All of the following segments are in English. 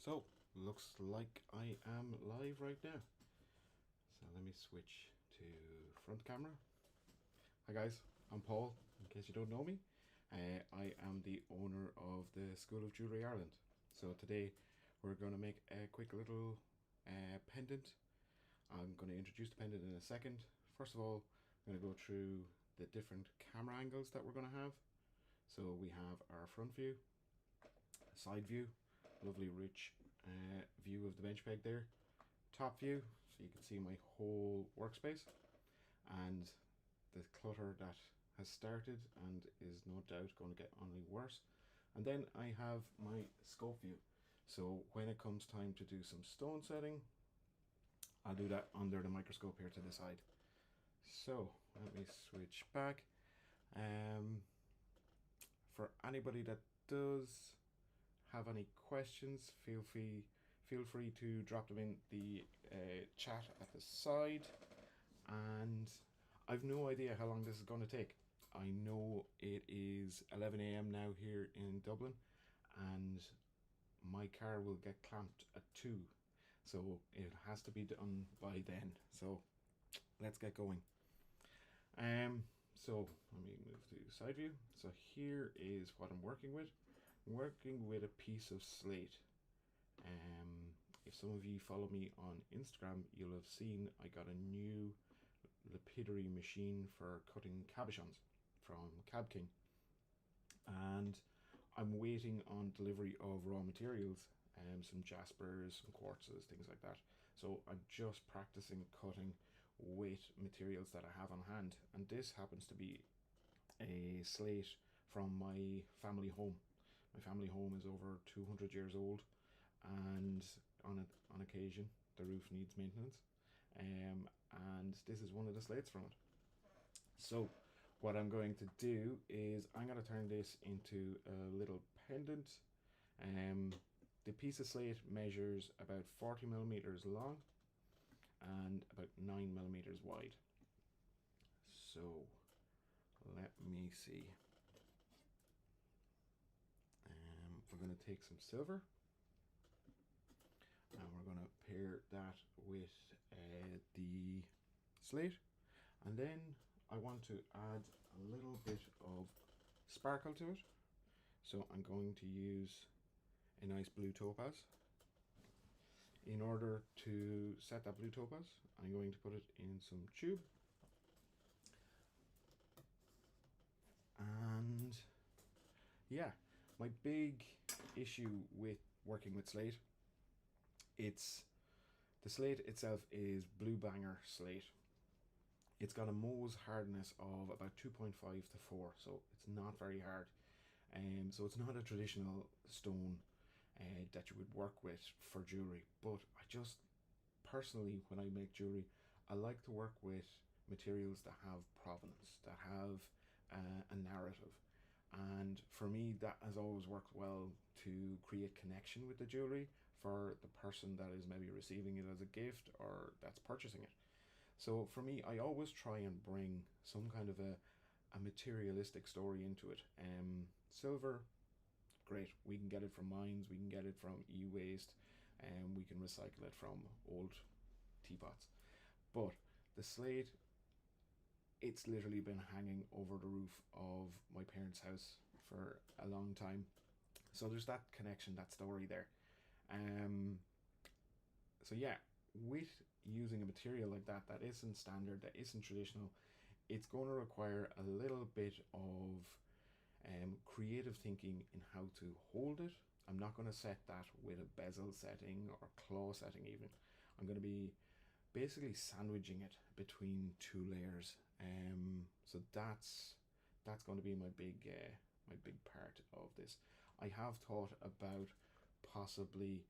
So, looks like I am live right now. So let me switch to front camera. Hi guys, I'm Paul, in case you don't know me. I am the owner of the School of Jewellery Ireland. So today we're going to make a quick little pendant. I'm going to introduce the pendant in a second. First of all, I'm going to go through the different camera angles that we're going to have. So we have our front view, side view, lovely rich view of the bench peg there, top view so you can see my whole workspace and the clutter that has started and is no doubt going to get only worse. And then I have my scope view, so when it comes time to do some stone setting, I'll do that under the microscope here to the side. So let me switch back. For anybody that does have any questions, feel free to drop them in the chat at the side. And I've no idea how long this is going to take. I know it is 11 a.m. now here in Dublin, and my car will get clamped at 2, so it has to be done by then. So let's get going. So let me move to side view. So here is what I'm working with. I'm working with a piece of slate. If some of you follow me on Instagram, you'll have seen I got a new lapidary machine for cutting cabochons from Cab King, and I'm waiting on delivery of raw materials, some jaspers, some quartzes, things like that. So I'm just practicing cutting with materials that I have on hand, and this happens to be a slate from my family home. My family home is over 200 years old, and on occasion the roof needs maintenance, and this is one of the slates from it. So what I'm going to do is I'm going to turn this into a little pendant. The piece of slate measures about 40 millimeters long and about 9 millimeters wide. So let me see. We're going to take some silver and we're going to pair that with the slate, and then I want to add a little bit of sparkle to it. So I'm going to use a nice blue topaz. In order to set that blue topaz, I'm going to put it in some tube, and yeah, my big issue with working with slate, it's the slate itself is Blue Banger slate. It's got a Mohs hardness of about 2.5 to 4, so it's not very hard. So it's not a traditional stone that you would work with for jewelry, but I just personally, when I make jewelry, I like to work with materials that have provenance, that have a narrative. And for me, that has always worked well to create connection with the jewelry for the person that is maybe receiving it as a gift or that's purchasing it. So for me, I always try and bring some kind of a materialistic story into it. Silver, great, we can get it from mines, we can get it from e-waste, and we can recycle it from old teapots. But the slate, it's literally been hanging over the roof of my parents' house for a long time. So there's that connection, that story there. So yeah, with using a material like that, that isn't standard, that isn't traditional, it's going to require a little bit of creative thinking in how to hold it. I'm not going to set that with a bezel setting or claw setting even. I'm going to be basically sandwiching it between 2 layers. So that's going to be my big part of this. I have thought about possibly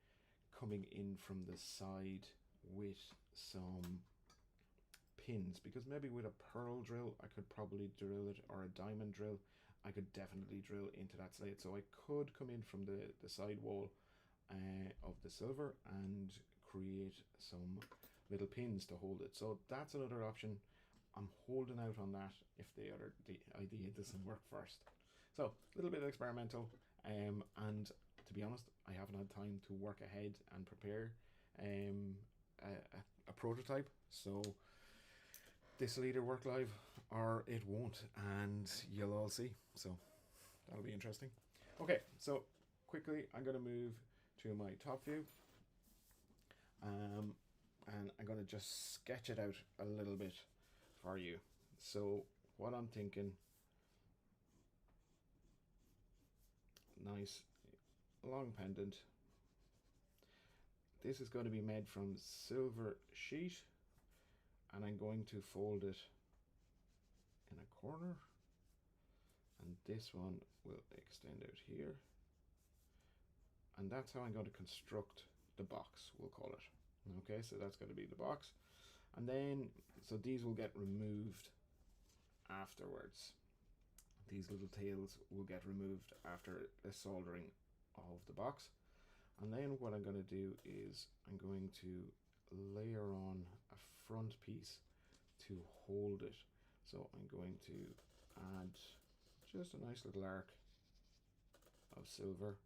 coming in from the side with some pins, because maybe with a pearl drill I could probably drill it, or a diamond drill I could definitely drill into that slate. So I could come in from the side wall of the silver and create some little pins to hold it. So that's another option. I'm holding out on that if the idea doesn't work first. So a little bit experimental, and to be honest, I haven't had time to work ahead and prepare a prototype. So this will either work live or it won't, and you'll all see. So that'll be interesting. Okay, so quickly I'm going to move to my top view, and I'm going to just sketch it out a little bit for you. So what I'm thinking, nice long pendant. This is going to be made from silver sheet, and I'm going to fold it in a corner, and this one will extend out here, and that's how I'm going to construct the box, we'll call it. Okay, so that's going to be the box, and then so these will get removed afterwards. These little tails will get removed after the soldering of the box. And then what I'm going to do is I'm going to layer on a front piece to hold it. So I'm going to add just a nice little arc of silver.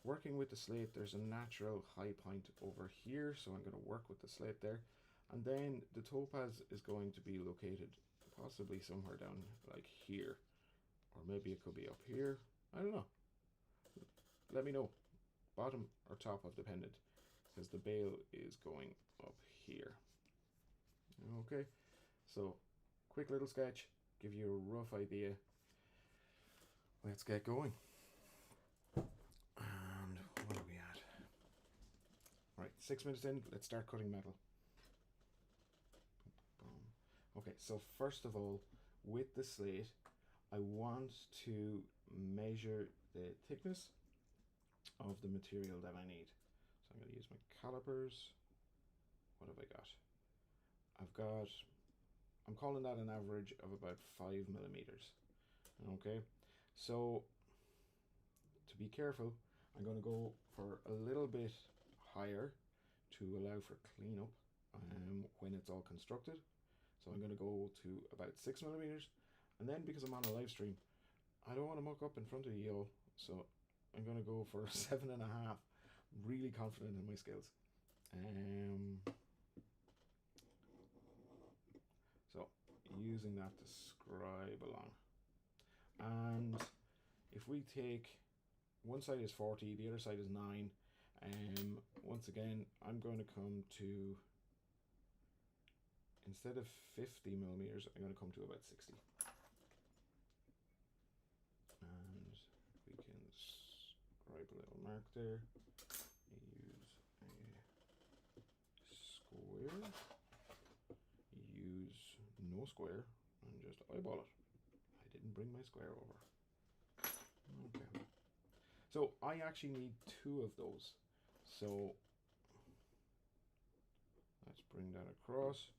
Working with the slate, there's a natural high point over here, so I'm going to work with the slate there. And then the topaz is going to be located possibly somewhere down like here, or maybe it could be up here. I don't know. Let me know, bottom or top of the pendant, because the bail is going up here. Okay, so quick little sketch, give you a rough idea. Let's get going. And what are we at? Right, 6 minutes in, let's start cutting metal. Okay, so first of all, with the slate, I want to measure the thickness of the material that I need. So I'm going to use my calipers. What have I got? I'm calling that an average of about 5 millimeters. Okay, so to be careful, I'm going to go for a little bit higher to allow for cleanup when it's all constructed. So I'm going to go to about 6 millimeters, and then because I'm on a live stream, I don't want to muck up in front of you all, so I'm going to go for 7.5. Really confident in my skills. So using that to scribe along, and if we take one side is 40, the other side is 9, once again I'm going to come to, instead of 50 millimeters, I'm going to come to about 60. And we can scribe a little mark there. Use a square. Use no square and just eyeball it. I didn't bring my square over. Okay. So I actually need 2 of those. So let's bring that across.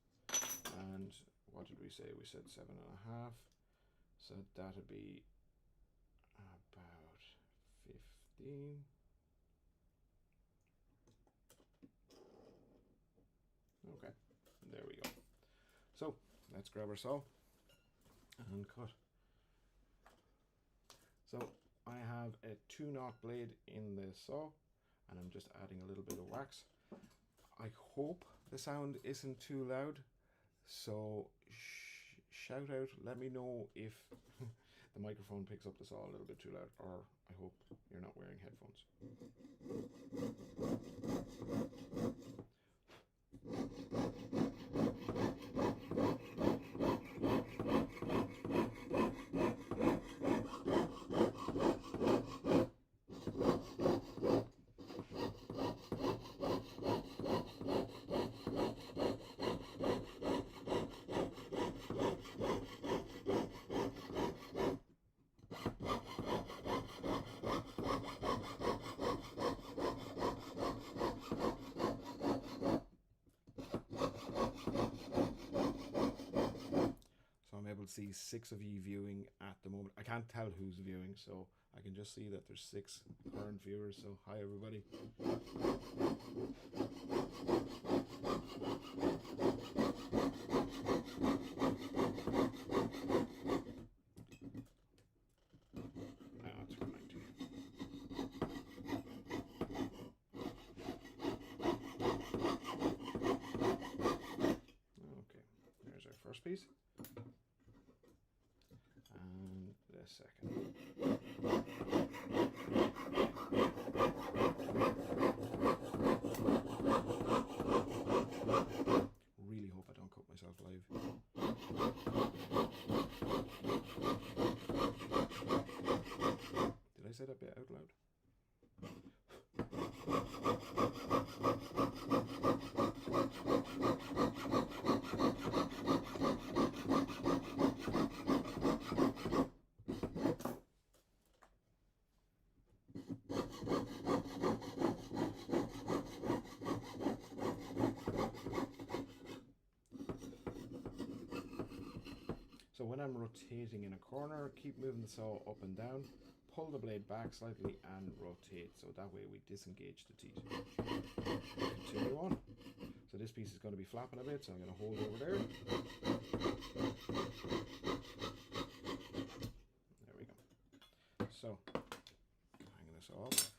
And what did we say? We said 7.5. So that'd be about 15. Okay, there we go. So let's grab our saw and cut. So I have a 2-knot blade in the saw, and I'm just adding a little bit of wax. I hope the sound isn't too loud, so shout out, let me know if the microphone picks up the saw a little bit too loud, or I hope you're not wearing headphones. See 6 of you viewing at the moment. I can't tell who's viewing, so I can just see that there's 6 current viewers. So hi everybody. That's 90. piece. And the second. Really hope I don't cut myself live. Did I say that bit out loud? So when I'm rotating in a corner, keep moving the saw up and down, pull the blade back slightly and rotate, so that way we disengage the teeth. Continue on. So this piece is going to be flapping a bit, so I'm going to hold over there. There we go. So, hanging this off.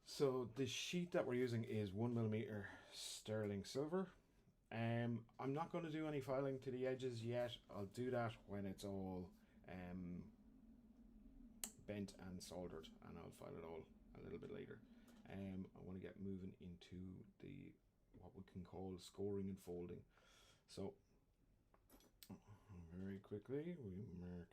So the sheet that we're using is 1mm sterling silver. I'm not going to do any filing to the edges yet. I'll do that when it's all bent and soldered, and I'll file it all a little bit later. I want to get moving into the what we can call scoring and folding. So very quickly we mark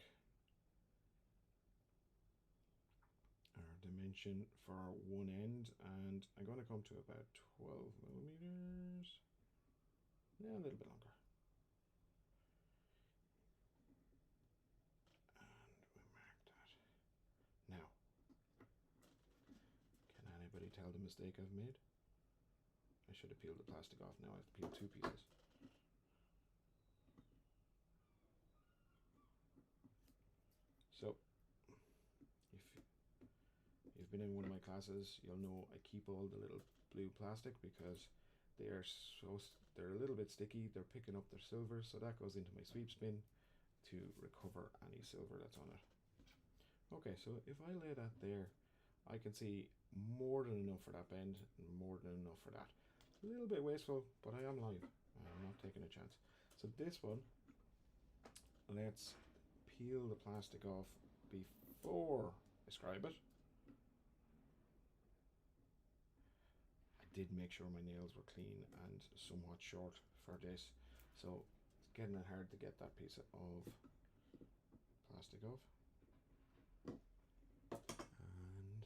our dimension for one end, and I'm going to come to about 12mm. Yeah, a little bit longer. And we mark that. Now, can anybody tell the mistake I've made? I should have peeled the plastic off. Now I have to peel two pieces. So, if you've been in one of my classes, you'll know I keep all the little blue plastic because they're a little bit sticky. They're picking up their silver, so that goes into my sweep spin to recover any silver that's on it. Okay, so if I lay that there, I can see more than enough for that bend and more than enough for that. A little bit wasteful, but I am live. I'm not taking a chance. So this one, let's peel the plastic off before I scribe it. I did make sure my nails were clean and somewhat short for this, so it's getting it hard to get that piece of plastic off. And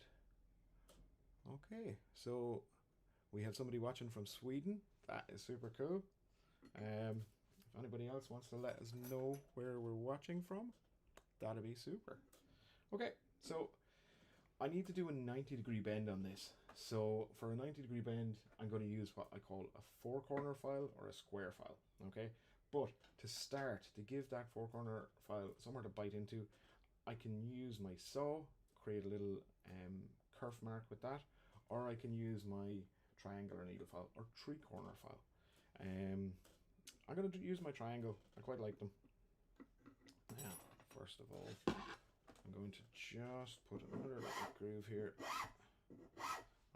okay, so we have somebody watching from Sweden. That is super cool. If anybody else wants to let us know where we're watching from, that'd be super. Okay, so I need to do a 90-degree bend on this. So for a 90-degree bend, I'm going to use what I call a four-corner file or a square file. Okay, but to start, to give that four-corner file somewhere to bite into, I can use my saw, create a little kerf mark with that, or I can use my triangular needle file or three-corner file. I'm going to use my triangle. I quite like them. Now, first of all, I'm going to just put another little groove here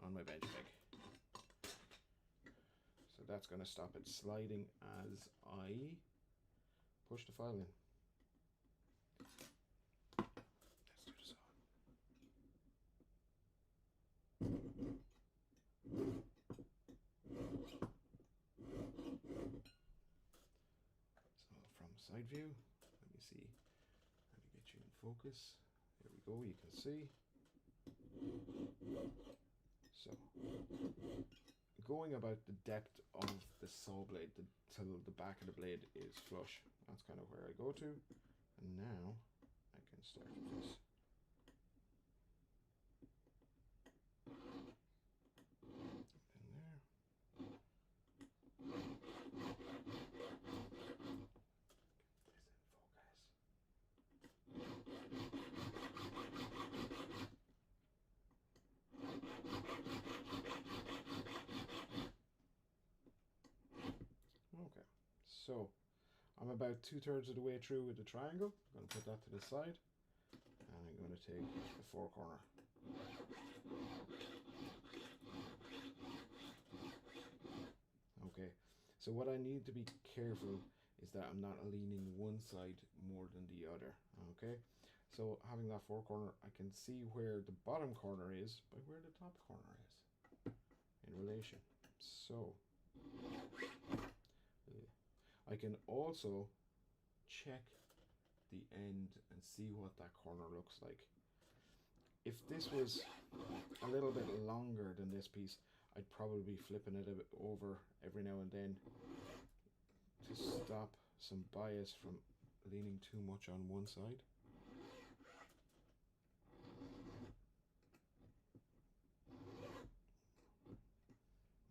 on my bench peg. So that's going to stop it sliding as I push the file in. Let's do the saw. So from side view, let me see. Let me get you in focus. There we go, you can see. So, going about the depth of the saw blade till the back of the blade is flush. That's kind of where I go to. And now I can start with this. So I'm about 2/3 of the way through with the triangle. I'm going to put that to the side, and I'm going to take the four corner. Okay, so what I need to be careful is that I'm not leaning one side more than the other. Okay, so having that four corner, I can see where the bottom corner is by where the top corner is in relation. So I can also check the end and see what that corner looks like. If this was a little bit longer than this piece, I'd probably be flipping it a bit over every now and then to stop some bias from leaning too much on one side.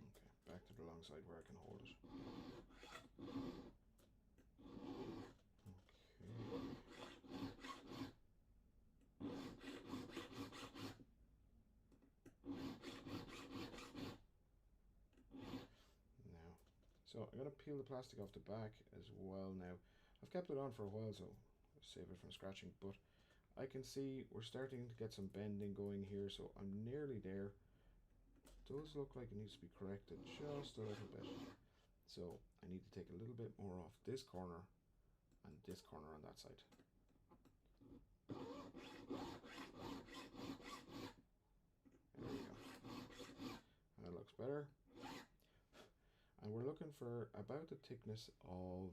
Okay, back to the long side where I can hold it. So I'm going to peel the plastic off the back as well now. I've kept it on for a while, so save it from scratching, but I can see we're starting to get some bending going here, so I'm nearly there. It does look like it needs to be corrected just a little bit. So I need to take a little bit more off this corner and this corner on that side. There we go. That looks better. And we're looking for about the thickness of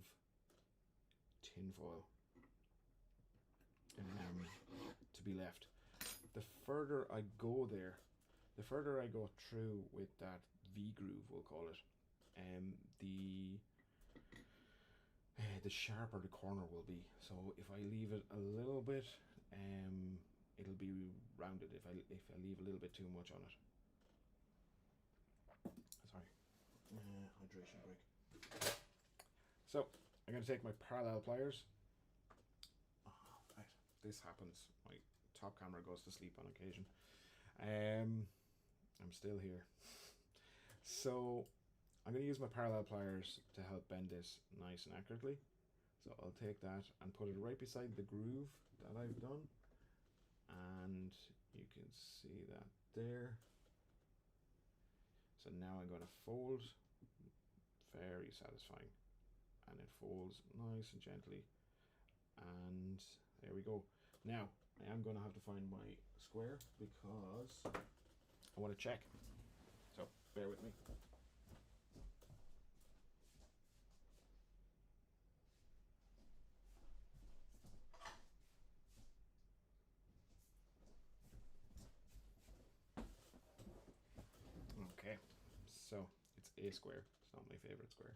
tin foil to be left. The further I go there, the further I go through with that V groove, we'll call it, the sharper the corner will be. So if I leave it a little bit, it'll be rounded. If I leave a little bit too much on it. Sorry. Hydration break. So I'm going to take my parallel pliers. Oh, right. This happens. My top camera goes to sleep on occasion. I'm still here. So I'm going to use my parallel pliers to help bend this nice and accurately. So I'll take that and put it right beside the groove that I've done. And you can see that there. So now I'm going to fold, very satisfying, and it folds nice and gently, and there we go. Now I am going to have to find my square because I want to check, so bear with me. Okay, so it's a square. It's not my favorite square.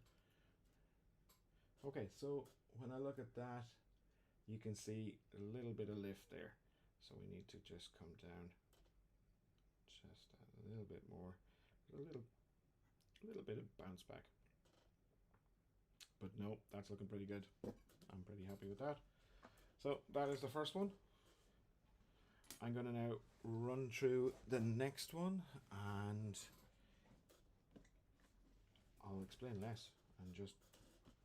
Okay, so when I look at that, you can see a little bit of lift there. So we need to just come down just a little bit more, a little bit of bounce back. But no, that's looking pretty good. I'm pretty happy with that. So that is the first one. I'm going to now run through the next one and I'll explain less and just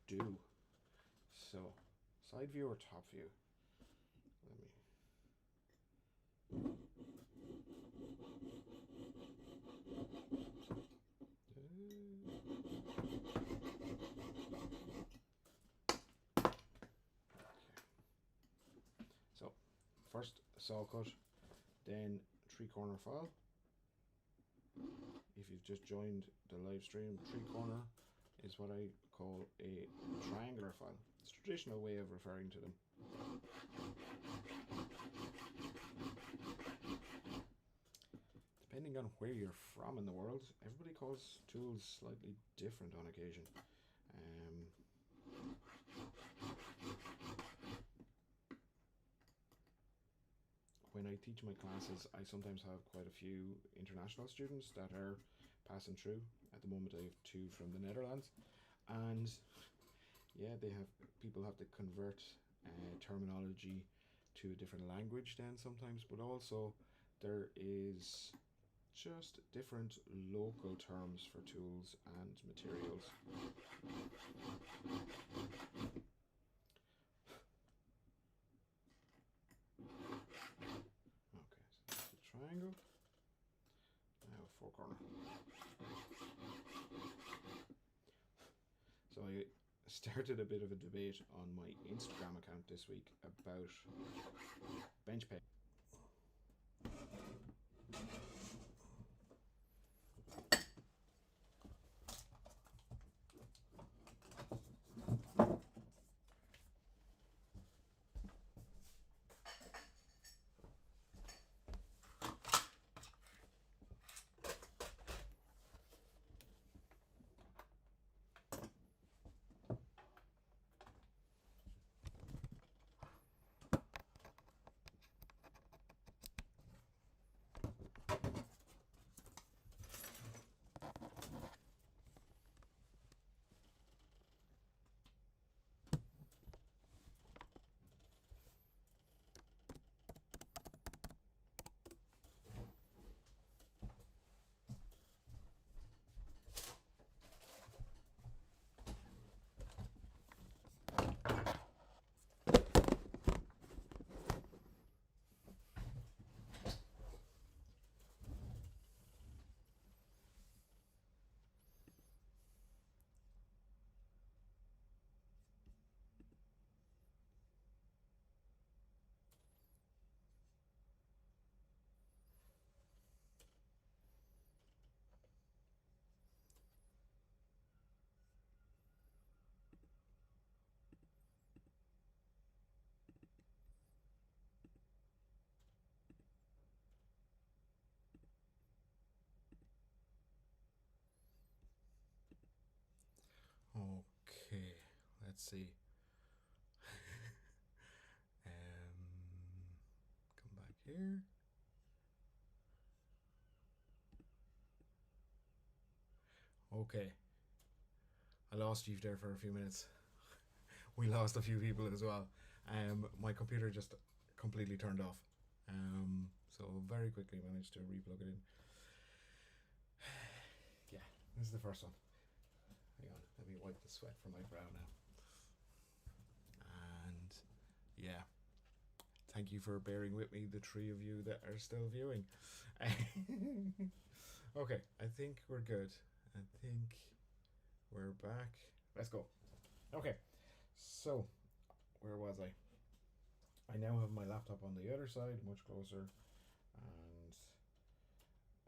do. So, side view or top view? Let me. Okay. So, first saw cut, then 3-corner file. If you've just joined the live stream, 3-corner is what I call a triangular file. It's a traditional way of referring to them. Depending on where you're from in the world, everybody calls tools slightly different on occasion. When I teach my classes, I sometimes have quite a few international students that are passing through. At the moment I have 2 from the Netherlands, and yeah, people have to convert terminology to a different language then sometimes, but also there is just different local terms for tools and materials. Okay, so that's a triangle. Now a 4-corner. So I started a bit of a debate on my Instagram account this week about bench peg. Okay, let's see. Come back here. Okay. I lost you there for a few minutes. We lost a few people as well. My computer just completely turned off. So very quickly managed to replug it in. Yeah, this is the first one. Hang on, let me wipe the sweat from my brow now. And yeah, thank you for bearing with me, the three of you that are still viewing. Okay, I think we're good. I think we're back. Let's go. Okay, so where was I? I now have my laptop on the other side, much closer,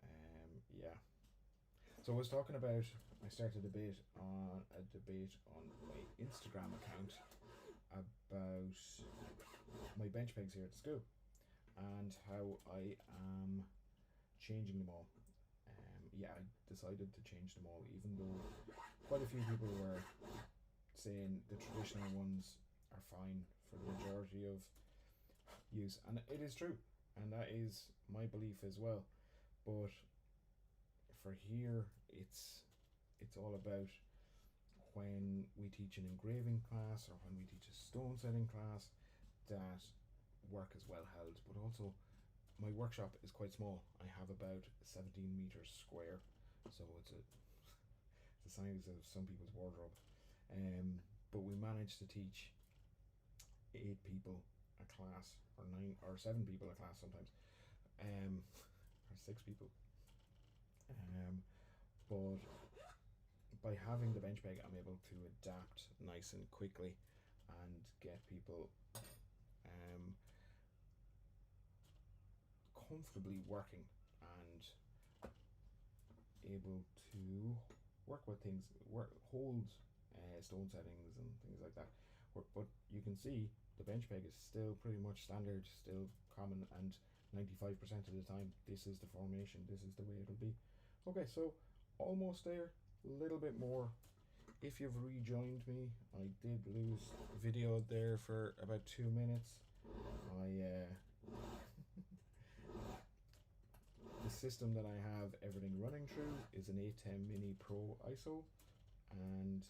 and yeah. So I was talking about, I started a debate on my Instagram account about my bench pegs here at school and how I am changing them all. Yeah, I decided to change them all, even though quite a few people were saying the traditional ones are fine for the majority of use, and it is true, and that is my belief as well. But for here, it's all about when we teach an engraving class or when we teach a stone setting class, that work is well held. But also, my workshop is quite small. I have about 17 meters square, so it's the size of some people's wardrobe. But we managed to teach 8 people a class, or 9 or 7 people a class sometimes, or 6 people. But by having the bench peg, I'm able to adapt nice and quickly and get people comfortably working and able to work with things, hold stone settings and things like that. But you can see the bench peg is still pretty much standard, still common, and 95% of the time this is the formation, this is the way it'll be. Okay, so almost there, a little bit more. If you've rejoined me, I did lose video there for about 2 minutes. The system that I have everything running through is an 810 Mini Pro ISO, and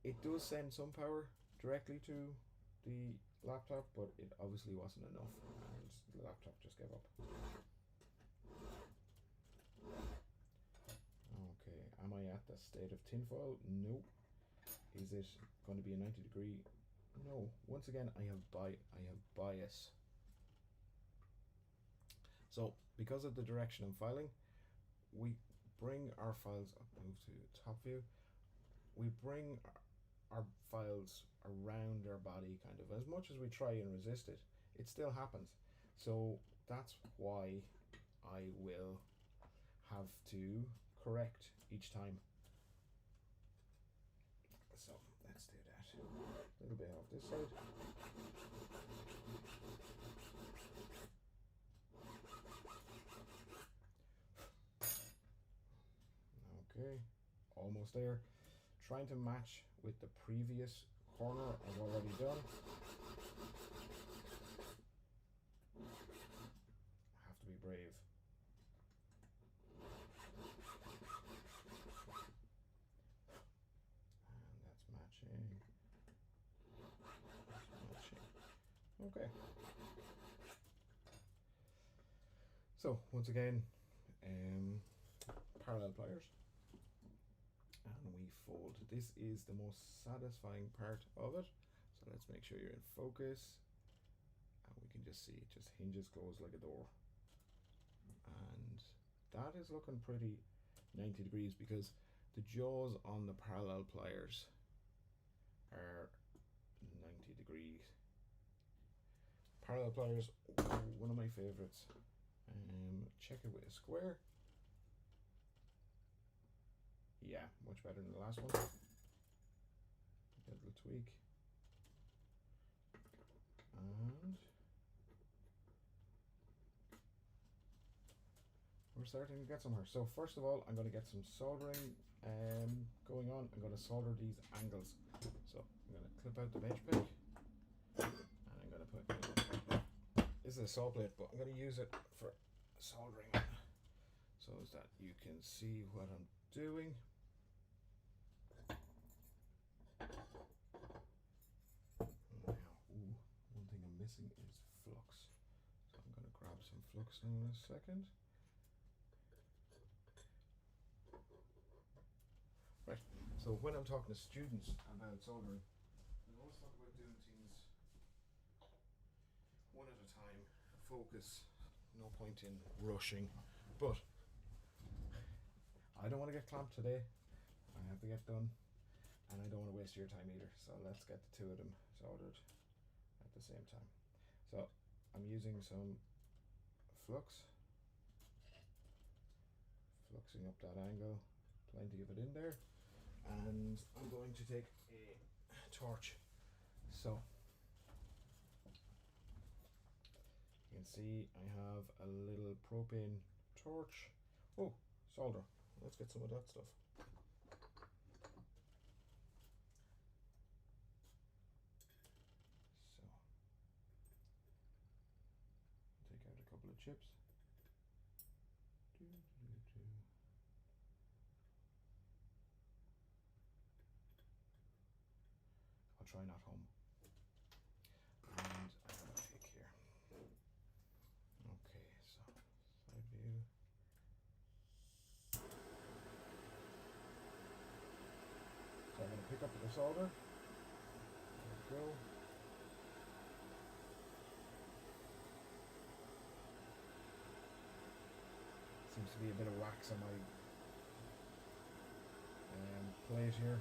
it does send some power directly to the laptop, but it obviously wasn't enough, and the laptop just gave up. Okay, am I at the state of tinfoil? Nope. Is it going to be a 90-degree? No. Once again, I have bias. So because of the direction I'm filing, we bring our files up, move to top view. We bring our files around our body, kind of. As much as we try and resist it, it still happens. So that's why I will have to correct each time. So let's do that. A little bit off this side. Okay, almost there. Trying to match with the previous corner I've already done. I have to be brave. And that's matching. Okay. So once again, parallel pliers, and we fold. This is the most satisfying part of it. So let's make sure you're in focus, and we can just see it just hinges closed like a door. And that is looking pretty 90 degrees because the jaws on the parallel pliers are 90 degrees. Parallel pliers, one of my favorites. Check it with a square. Yeah, much better than the last one. A little tweak. And we're starting to get somewhere. So first of all, I'm going to get some soldering going on. I'm going to solder these angles. So I'm going to clip out the bench pick, and I'm going to put, this is a saw plate, but I'm going to use it for soldering so that you can see what I'm doing. Now, one thing I'm missing is flux. So I'm going to grab some flux now in a second. Right, so when I'm talking to students about soldering, I always talk about doing things one at a time, focus, no point in rushing. But I don't want to get clamped today. I have to get done, and I don't want to waste your time either. So let's get the two of them soldered at the same time. So I'm using some flux, fluxing up that angle, plenty of it in there, and I'm going to take a torch. So you can see I have a little propane torch. Oh, solder. Let's get some of that stuff. So take out a couple of chips. I'll try not home. And I have a pick here. Okay, so side view. So I'm going to pick up the solder. There we go. Seems to be a bit of wax on my plate here.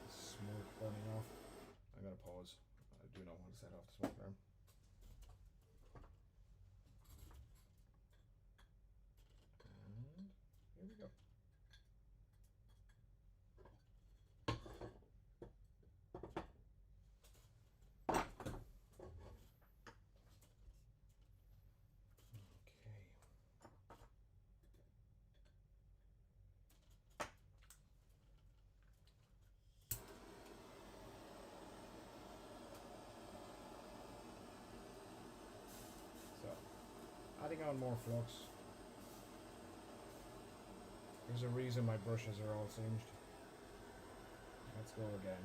Smoke burning off. I'm going to pause. I do not want to set off the smoke alarm. And here we go. Adding on more flux. There's a reason my brushes are all singed. Let's go again.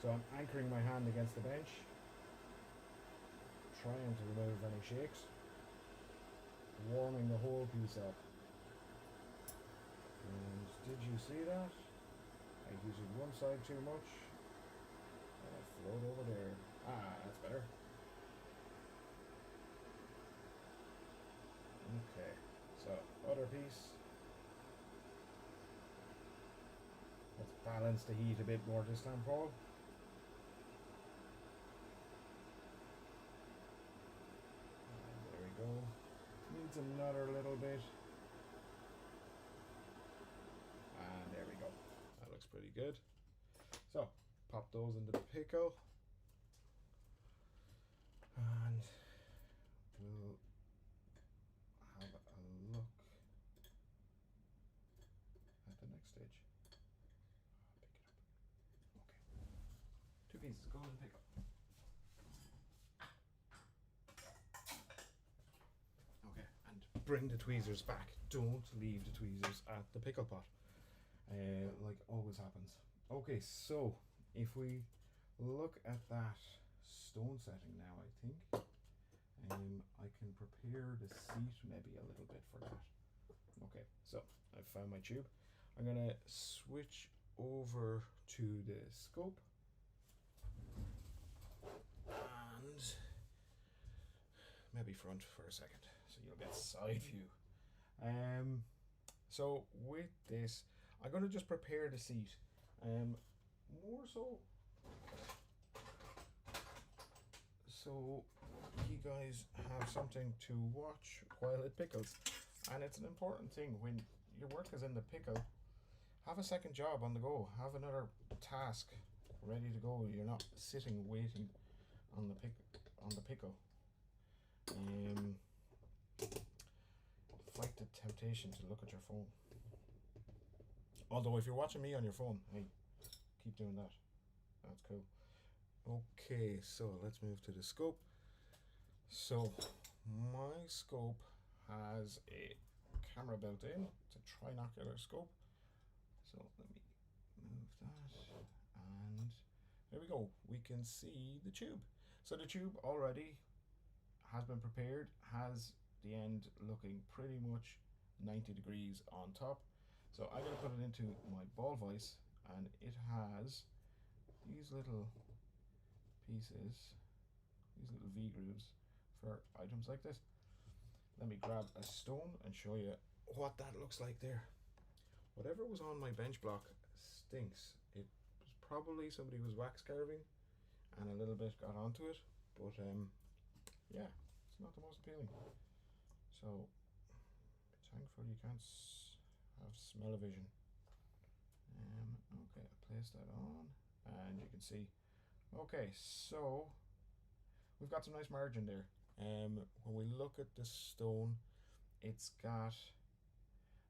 So I'm anchoring my hand against the bench, trying to remove any shakes, warming the whole piece up. And did you see that? I used one side too much. float over there. Ah, that's better. Okay, so other piece. Let's balance the heat a bit more this time, Paul. And there we go. Needs another little bit. And there we go. That looks pretty good. So, pop those into the pickle. And we'll have a look at the next stage. Pick it up. Okay. 2 pieces go in the pickle. Okay, and bring the tweezers back. Don't leave the tweezers at the pickle pot. Like always happens. Okay, so if we look at that stone setting now, I think I can prepare the seat maybe a little bit for that. Okay, so I've found my tube. I'm gonna switch over to the scope and maybe front for a second so you'll get side view. So with this, I'm gonna just prepare the seat. More so you guys have something to watch while it pickles. And it's an important thing when your work is in the pickle. Have a second job on the go. Have another task ready to go. You're not sitting waiting on the pickle. Fight the temptation to look at your phone. Although if you're watching me on your phone, hey, keep doing that. That's cool. Okay, so let's move to the scope. So my scope has a camera built in. It's a trinocular scope. So let me move that, and there we go. We can see the tube. So the tube already has been prepared, has the end looking pretty much 90 degrees on top. So I'm going to put it into my ball vise, and it has these little pieces, these little V grooves for items like this. Let me grab a stone and show you what that looks like there. Whatever was on my bench block stinks. It was probably somebody was wax carving and a little bit got onto it, but yeah, it's not the most appealing. So thankfully you can't have smell-o-vision. Okay, I'll place that on and you can see. Okay, so we've got some nice margin there. When we look at the stone, it's got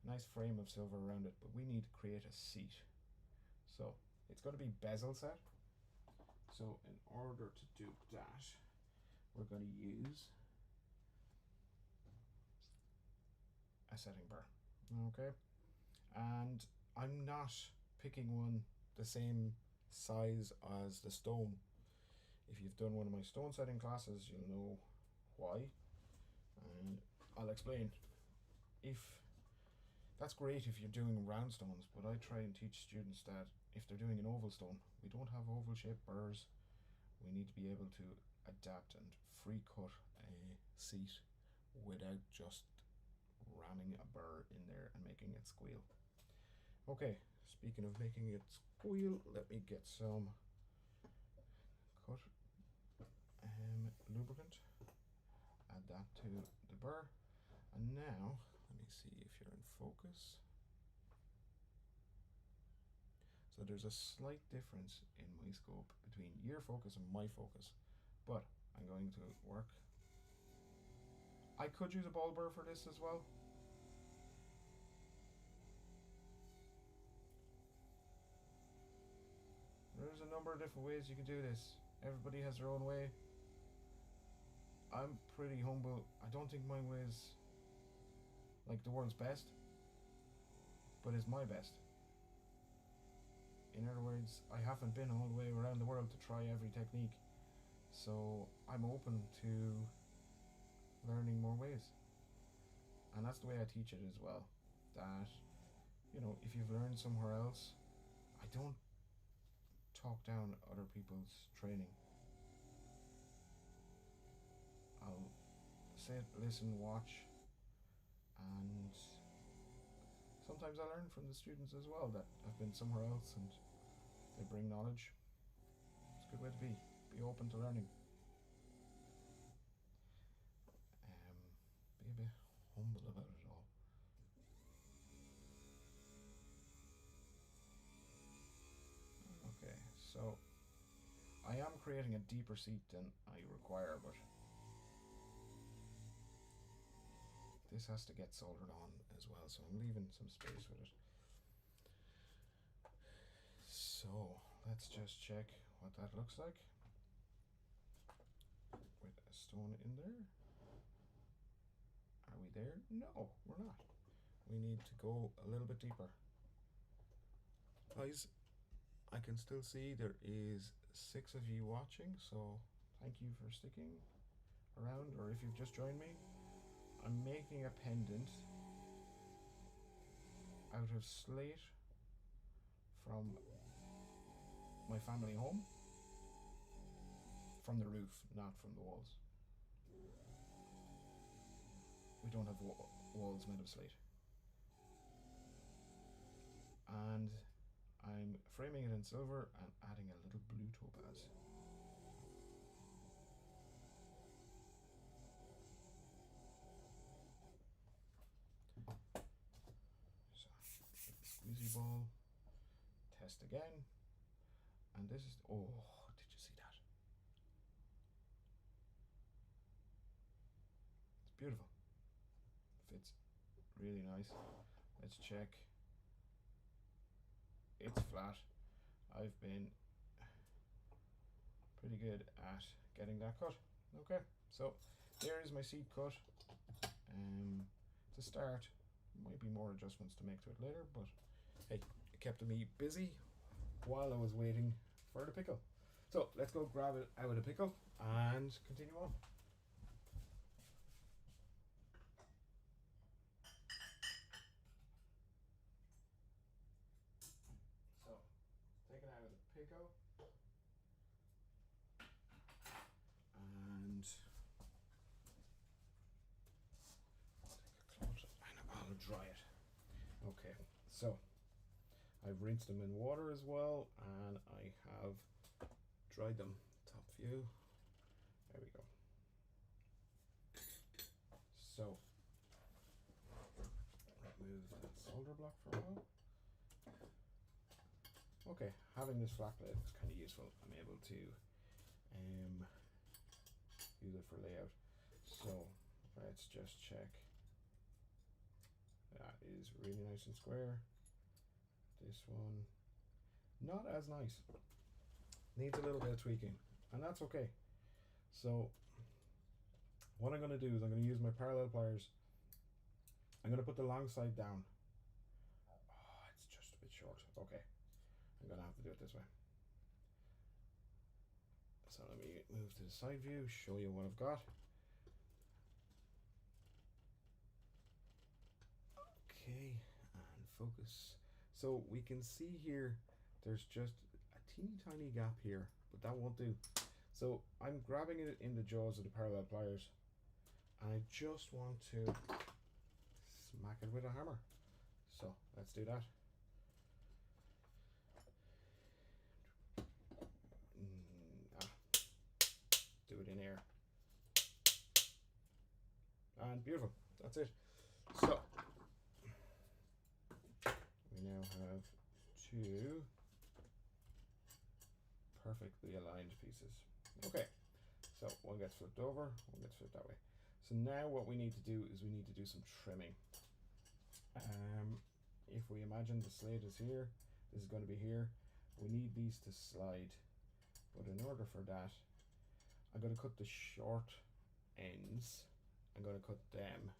a nice frame of silver around it, but we need to create a seat. So it's going to be bezel set. So in order to do that, we're going to use a setting bar. Okay, and I'm not picking one the same size as the stone. If you've done one of my stone setting classes, you'll know why, and I'll explain. If that's great if you're doing round stones, but I try and teach students that if they're doing an oval stone, we don't have oval shaped burrs. We need to be able to adapt and free cut a seat without just ramming a burr in there and making it squeal. Okay, speaking of making it squeal, let me get some cut lubricant, add that to the burr, and now let me see if you're in focus. So there's a slight difference in my scope between your focus and my focus, but I'm going to work. I could use a ball burr for this as well. There's a number of different ways you can do this. Everybody has their own way. I'm pretty humble. I don't think my way is like the world's best, but it's my best. In other words, I haven't been all the way around the world to try every technique, so I'm open to learning more ways. And that's the way I teach it as well, that, you know, if you've learned somewhere else, I don't talk down other people's training. I'll sit, listen, watch, and sometimes I learn from the students as well that have been somewhere else and they bring knowledge. It's a good way to be. Be open to learning. Be a bit humble about it all. Okay, so I am creating a deeper seat than I require, but this has to get soldered on as well, so I'm leaving some space with it. So let's just check what that looks like with a stone in there. Are we there? No, we're not. We need to go a little bit deeper. Guys, I can still see there is 6 of you watching, so thank you for sticking around, or if you've just joined me. I'm making a pendant out of slate from my family home, from the roof, not from the walls. We don't have walls made of slate. And I'm framing it in silver and adding a little blue topaz. So, squeezy ball, test again, and this is, oh, did you see that? It's beautiful. Fits really nice. Let's check. It's flat. I've been pretty good at getting that cut. Okay, so there is my seat cut. To start, might be more adjustments to make to it later, but hey, it kept me busy while I was waiting for the pickle. So let's go grab it out of the pickle and continue on. So, take it out of the pickle and take a cloth and I'll dry it. Okay, so I've rinsed them in water as well, and I have dried them. Top view. There we go. So remove that solder block for a while. Okay, having this flat lid is kind of useful. I'm able to use it for layout. So let's just check. That is really nice and square. This one, not as nice. Needs a little bit of tweaking, and that's okay. So what I'm going to do is I'm going to use my parallel pliers. I'm going to put the long side down. Oh, it's just a bit short. Okay, I'm going to have to do it this way. So let me move to the side view, show you what I've got. Okay, and focus. So we can see here there's just a teeny tiny gap here, but that won't do. So I'm grabbing it in the jaws of the parallel pliers, and I just want to smack it with a hammer. So let's do that. Do it in air. And beautiful, that's it. So we now have 2 perfectly aligned pieces. Okay, so one gets flipped over, one gets flipped that way. So now what we need to do is we need to do some trimming. If we imagine the slate is here, this is going to be here, we need these to slide. But in order for that, I'm going to cut the short ends. I'm going to cut them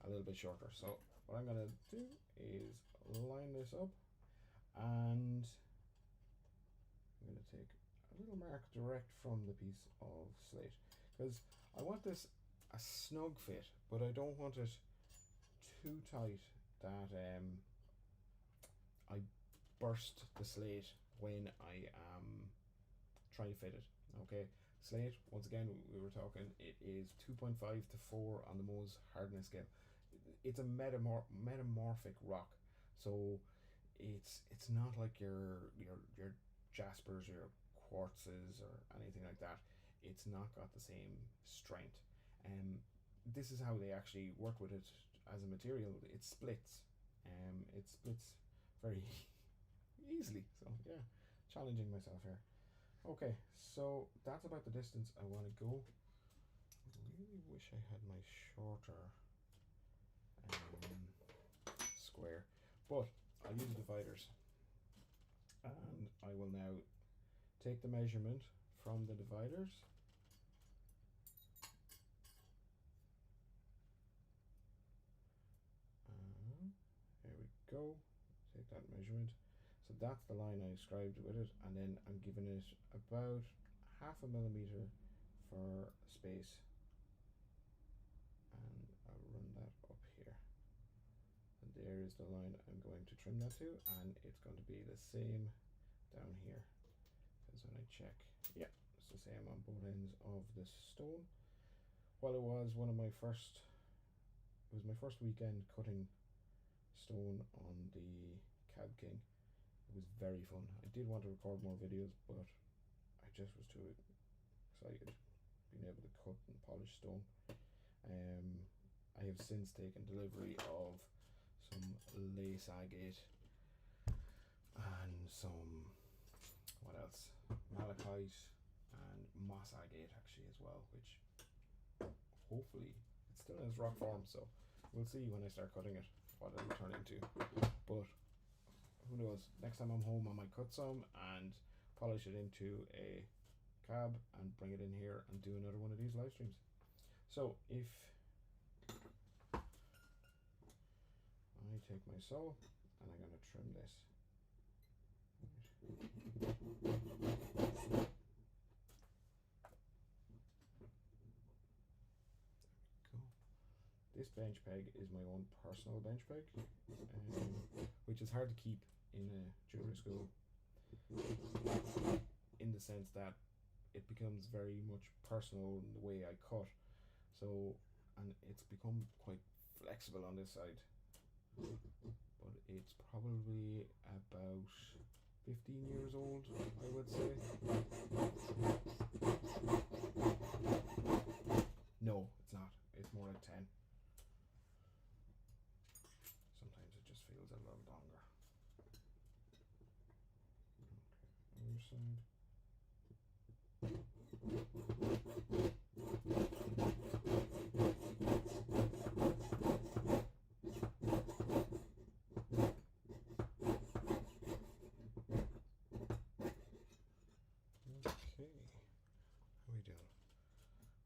a little bit shorter. So what I'm going to do is line this up, and I'm going to take a little mark direct from the piece of slate, because I want this a snug fit, but I don't want it too tight that I burst the slate when I am trying to fit it. Okay, slate, once again, we were talking, it is 2.5 to 4 on the Mohs hardness scale. It's a metamorphic rock, so it's not like your jaspers, your quartzes, or anything like that. It's not got the same strength. And this is how they actually work with it as a material. It splits. It splits very easily. So yeah, challenging myself here. Okay, so that's about the distance I want to go. I really wish I had my shorter square, but I'll use dividers, and I will now take the measurement from the dividers. There we go. Take that measurement. So that's the line I scribed with it, and then I'm giving it about 0.5 millimeter for space, and I'll run that up here. And there is the line I'm going to trim that to, and it's going to be the same down here. Because when I check, yeah, it's the same on both ends of the stone. Well, it was my first weekend cutting stone on the Cab King. It was very fun. I did want to record more videos, but I just was too excited being able to cut and polish stone. I have since taken delivery of some lace agate and some, what else, malachite and moss agate actually as well, which hopefully it's still in its rock form, so we'll see when I start cutting it what it'll turn into. But who knows, next time I'm home I might cut some and polish it into a cab and bring it in here and do another one of these live streams. So if I take my saw and I'm going to trim this. This bench peg is my own personal bench peg, which is hard to keep in a jewellery school, in the sense that it becomes very much personal in the way I cut. So, and it's become quite flexible on this side, but it's probably about 15 years old, I would say. No, it's not. It's more like 10. Sometimes it just feels a little longer. Okay, other side. Okay, how are we doing?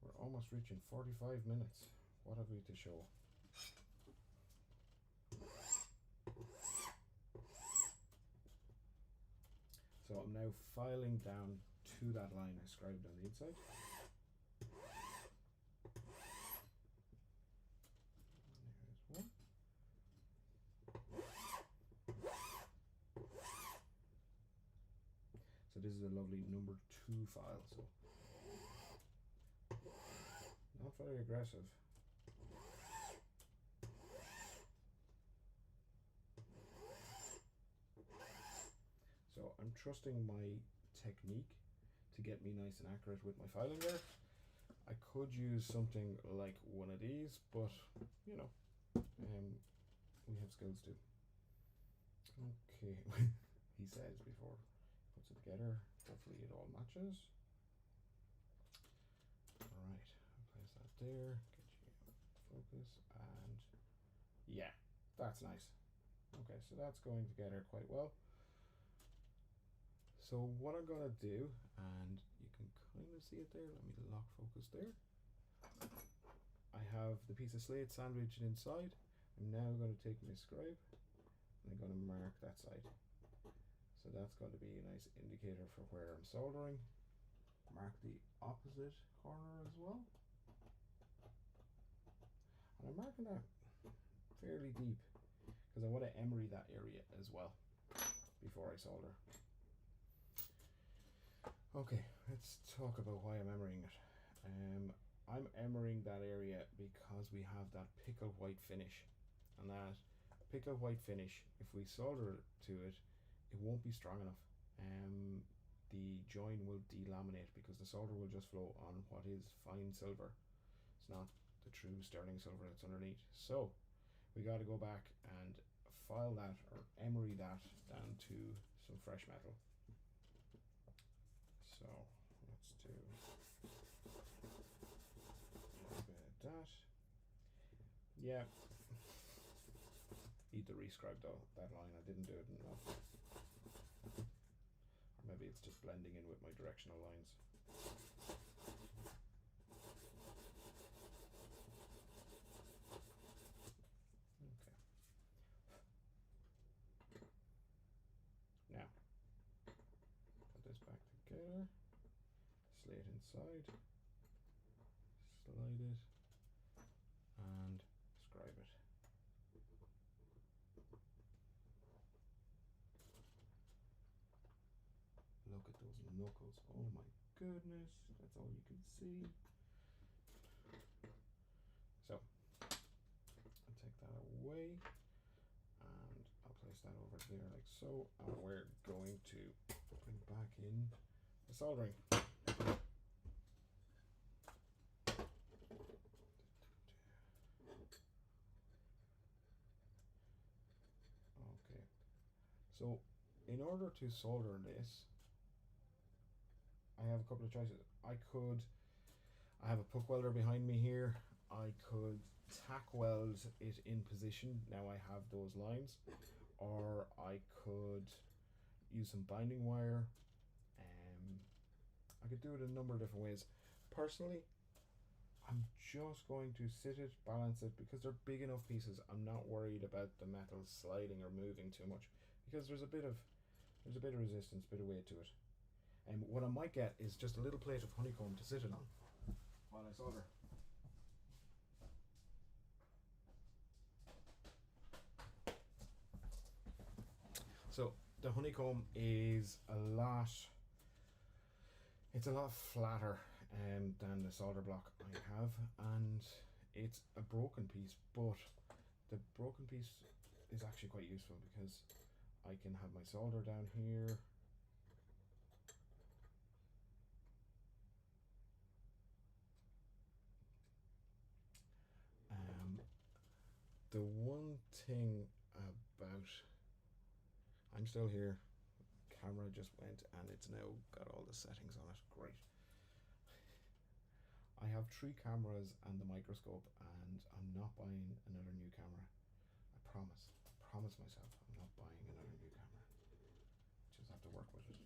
We're almost reaching 45 minutes. What have we to show? So I'm now filing down to that line I scribed on the inside. There's one. So this is a lovely number 2 file, so not very aggressive. So I'm trusting my technique to get me nice and accurate with my filing there. I could use something like one of these, but you know, we have skills too. Okay, he says before he puts it together. Hopefully it all matches. Alright, place that there, get you focus, and yeah, that's nice. Okay, so that's going together quite well. So what I'm gonna do, and you can kind of see it there, let me lock focus there. I have the piece of slate sandwiched inside. I'm now going to take my scribe and I'm going to mark that side. So that's going to be a nice indicator for where I'm soldering. Mark the opposite corner as well. And I'm marking that fairly deep because I want to emery that area as well before I solder. Okay, let's talk about why I'm emerying it. I'm emerying that area because we have that pickle white finish, and that pickle white finish, if we solder to it, it won't be strong enough. Um, the join will delaminate because the solder will just flow on what is fine silver. It's not the true sterling silver that's underneath. So we got to go back and file that or emery that down to some fresh metal. So let's do a bit of that. Yeah. Need to rescribe though that line. I didn't do it enough. Or maybe it's just blending in with my directional lines. Okay. Now put this back together. Slate inside. Slide it and scribe it. Look at those knuckles. Oh my goodness, that's all you can see. So I'll take that away and I'll place that over there like so, and we're going to bring back in the soldering. Okay, so in order to solder this, I have a couple of choices. I have a puck welder behind me here. I could tack weld it in position. Now I have those lines, or I could use some binding wire. I could do it a number of different ways. Personally, I'm just going to sit it, balance it, because they're big enough pieces. I'm not worried about the metal sliding or moving too much, because there's a bit of resistance, a bit of weight to it. And what I might get is just a little plate of honeycomb to sit it on while I solder. So the honeycomb is it's a lot flatter than the solder block I have, and it's a broken piece, but the broken piece is actually quite useful because I can have my solder down here. The one thing about, I'm still here, camera just went and it's now got all the settings on it. Great. I have 3 cameras and the microscope, and I'm not buying another new camera. I promise myself I'm not buying another new camera. Just have to work with it.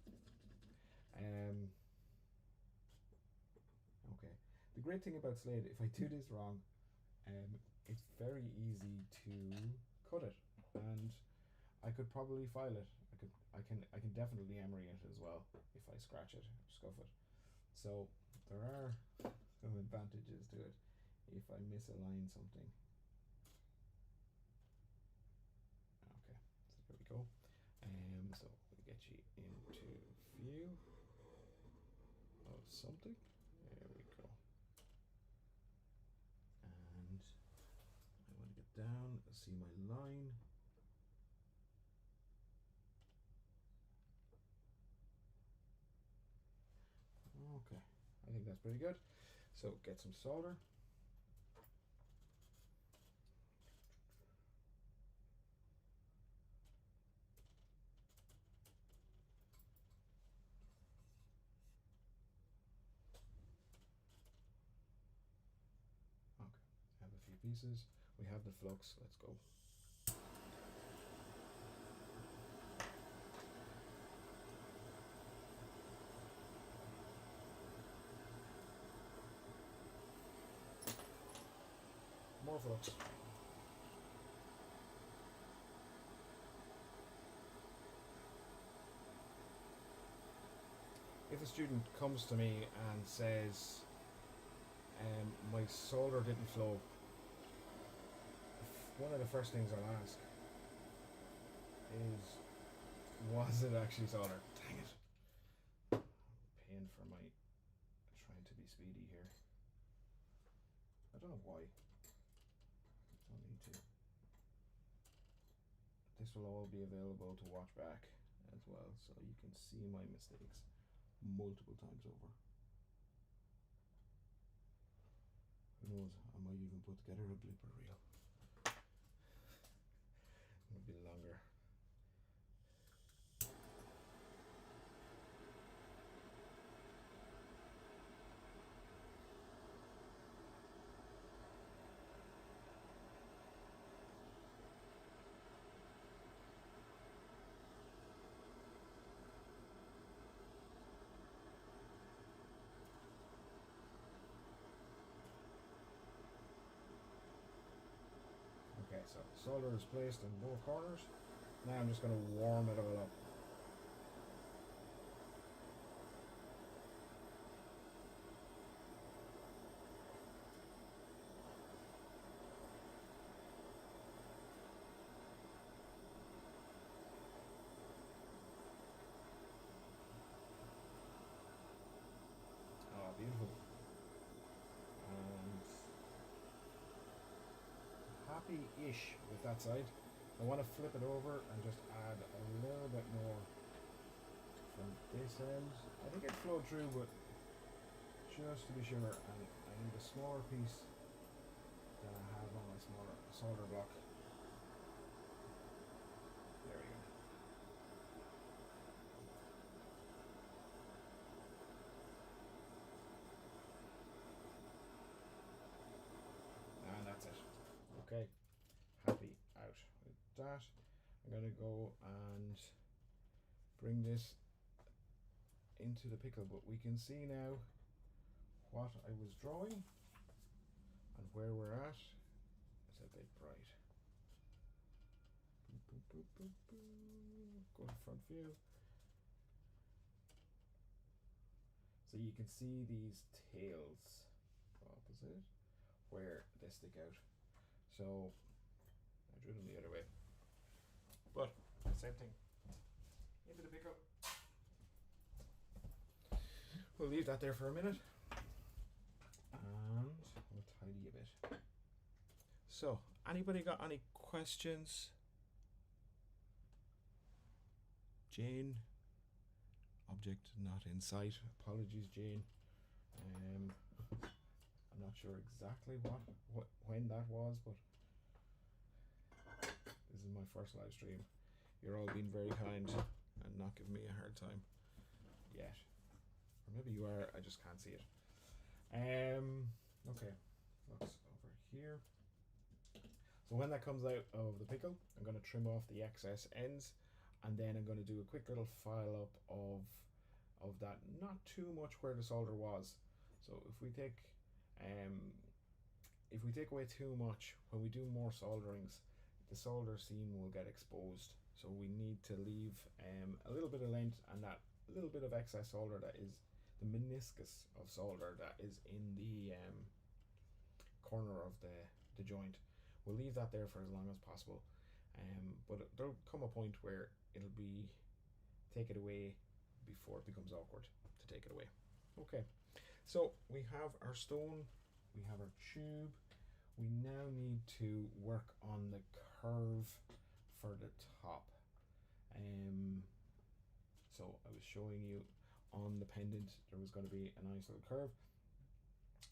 Okay. The great thing about Slate, if I do this wrong, it's very easy to cut it, and I could probably file it. I can definitely emery it as well if I scratch it or scuff it. So there are some advantages to it if I misalign something. Okay, so there we go. So we get you into view of something. There we go. And I want to get down, see my line. Okay, I think that's pretty good. So get some solder. Okay, I have a few pieces. We have the flux, let's go. More flux. If a student comes to me and says, my solder didn't flow, one of the first things I'll ask is, was it actually solder? Dang it. Pain. again for my trying to be speedy here. I don't know why. Don't need to. This will all be available to watch back as well, so you can see my mistakes multiple times over. Who knows, I might even put together a blooper reel. It'll be longer. Okay, so solder is placed in both corners. Now I'm just going to warm it all up. Oh, beautiful. And happy-ish with that side. I want to flip it over and just add a little bit more from this end. I think it flowed through, but just to be sure, and I need a smaller piece than I have on my smaller solder block. There we go. And that's it. Okay, happy out with that. I'm going to go and bring this into the pickle, but we can see now what I was drawing and where we're at. It's a bit bright. Boop, boop, boop, boop, boop. Go to front view. So you can see these tails opposite where they stick out. So I drew them the other way, but same thing. Into the pickle. We'll leave that there for a minute, and we'll tidy a bit. So, anybody got any questions? Jane, object not in sight. Apologies, Jane. I'm not sure exactly when that was, but this is my first live stream. You're all being very kind and not giving me a hard time yet. Or maybe you are, I just can't see it. Okay, looks over here. So when that comes out of the pickle, I'm going to trim off the excess ends, and then I'm going to do a quick little file up of that, not too much where the solder was. So if we take away too much, when we do more solderings, the solder seam will get exposed. So we need to leave a little bit of length and that little bit of excess solder that is the meniscus of solder that is in the corner of the joint. We'll leave that there for as long as possible, but there'll come a point where it'll be take it away before it becomes awkward to take it away. Okay, so we have our stone, we have our tube. We now need to work on the curve for the top. So I was showing you on the pendant there was going to be a nice little curve.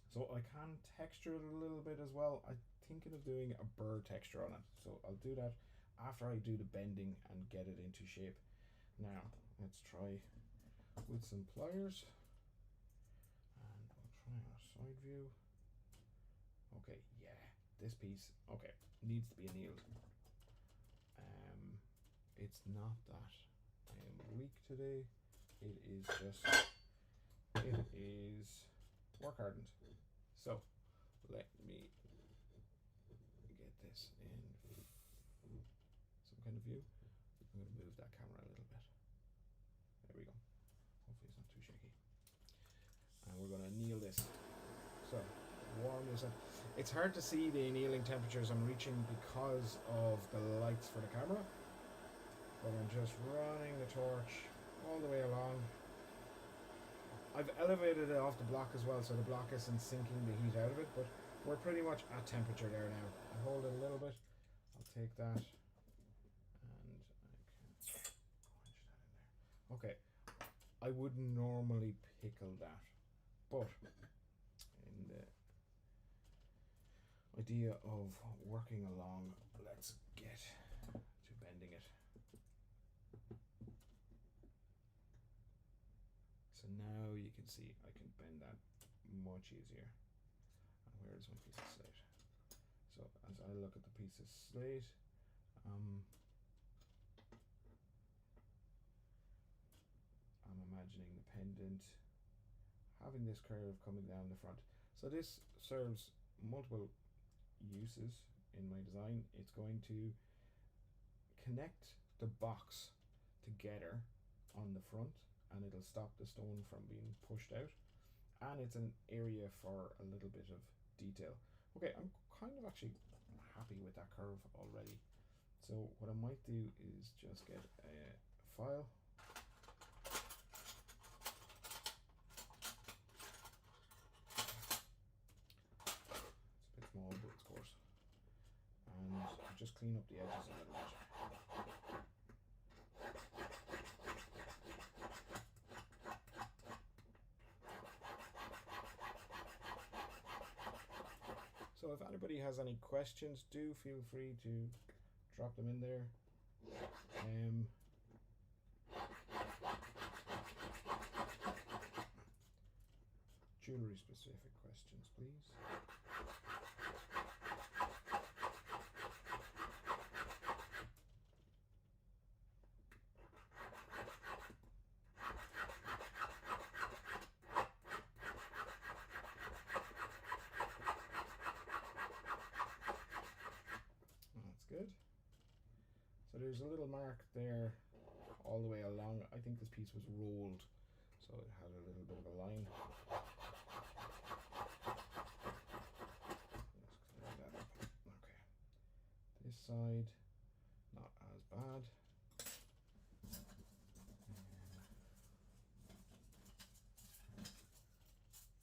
So I can texture it a little bit as well. I'm thinking of doing a burr texture on it. So I'll do that after I do the bending and get it into shape. Now let's try with some pliers. And we'll try our side view. Okay, yeah, this piece, okay, needs to be annealed. It's not that I am weak today. It is just, it is work hardened. So let me get this in some kind of view. I'm going to move that camera a little bit. There we go. Hopefully it's not too shaky. And we're going to anneal this. So warm this up. It's hard to see the annealing temperatures I'm reaching because of the lights for the camera, but I'm just running the torch all the way along. I've elevated it off the block as well, so the block isn't sinking the heat out of it, but we're pretty much at temperature there now. I hold it a little bit. I'll take that and I can quench that in there. Okay, I would normally pickle that, but in the idea of working along, let's get to bending it. So now you can see I can bend that much easier. And where is my piece of slate? So as I look at the piece of slate, I'm imagining the pendant having this curve coming down the front. So this serves multiple uses in my design. It's going to connect the box together on the front, and it'll stop the stone from being pushed out, and it's an area for a little bit of detail. Okay, I'm kind of actually happy with that curve already. So what I might do is just get a file. It's a bit small, but it's coarse. And just clean up the edges a little bit. So if anybody has any questions, do feel free to drop them in there. Jewellery specific questions, please. That's good. So there's a little mark there all the way along. I think this piece was rolled, so it had a little bit of a line. Let's clear that up. Okay. This side, not as bad.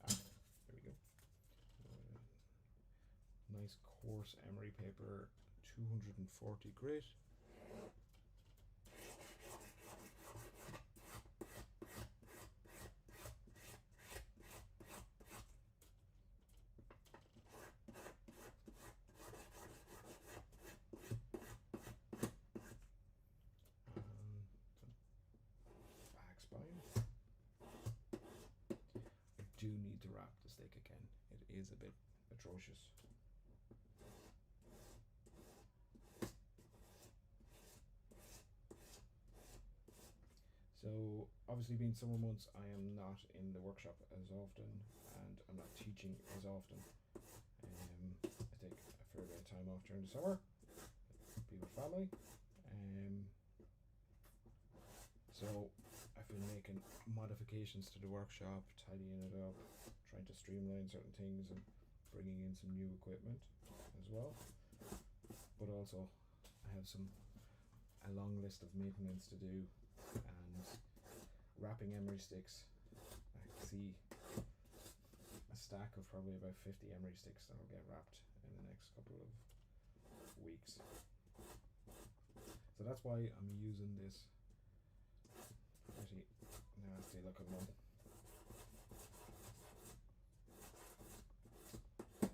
There we go. Nice coarse emery paper, 240 grit. Do need to wrap the stick again. It is a bit atrocious. So obviously being summer months, I am not in the workshop as often, and I'm not teaching as often. I take a fair bit of time off during the summer, be with family. So I've been making modifications to the workshop, tidying it up, trying to streamline certain things, and bringing in some new equipment as well. But also I have a long list of maintenance to do, and wrapping emery sticks. I see a stack of probably about 50 emery sticks that will get wrapped in the next couple of weeks. So that's why I'm using this pretty nasty looking one.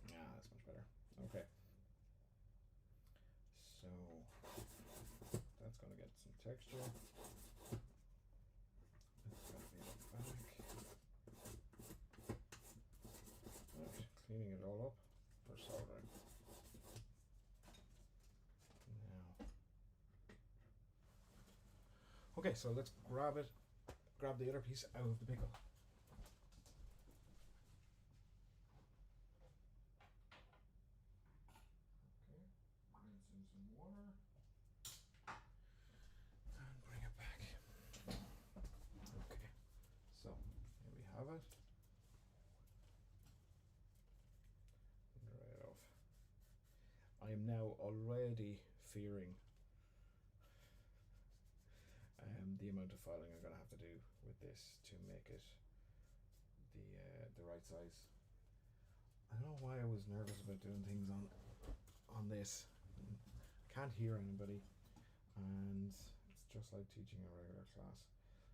Yeah, that's much better. Okay. So that's going to get some texture. It's going to be the back. Right, cleaning it all up for soldering. Now. Okay, so let's grab the other piece out of the pickle. Okay, rinse in some water and bring it back. Okay, so here we have it. Dry it off. I am now already fearing the amount of filing I'm going to have to do with this to make it the right size. I don't know why I was nervous about doing things on this. I can't hear anybody, and it's just like teaching a regular class.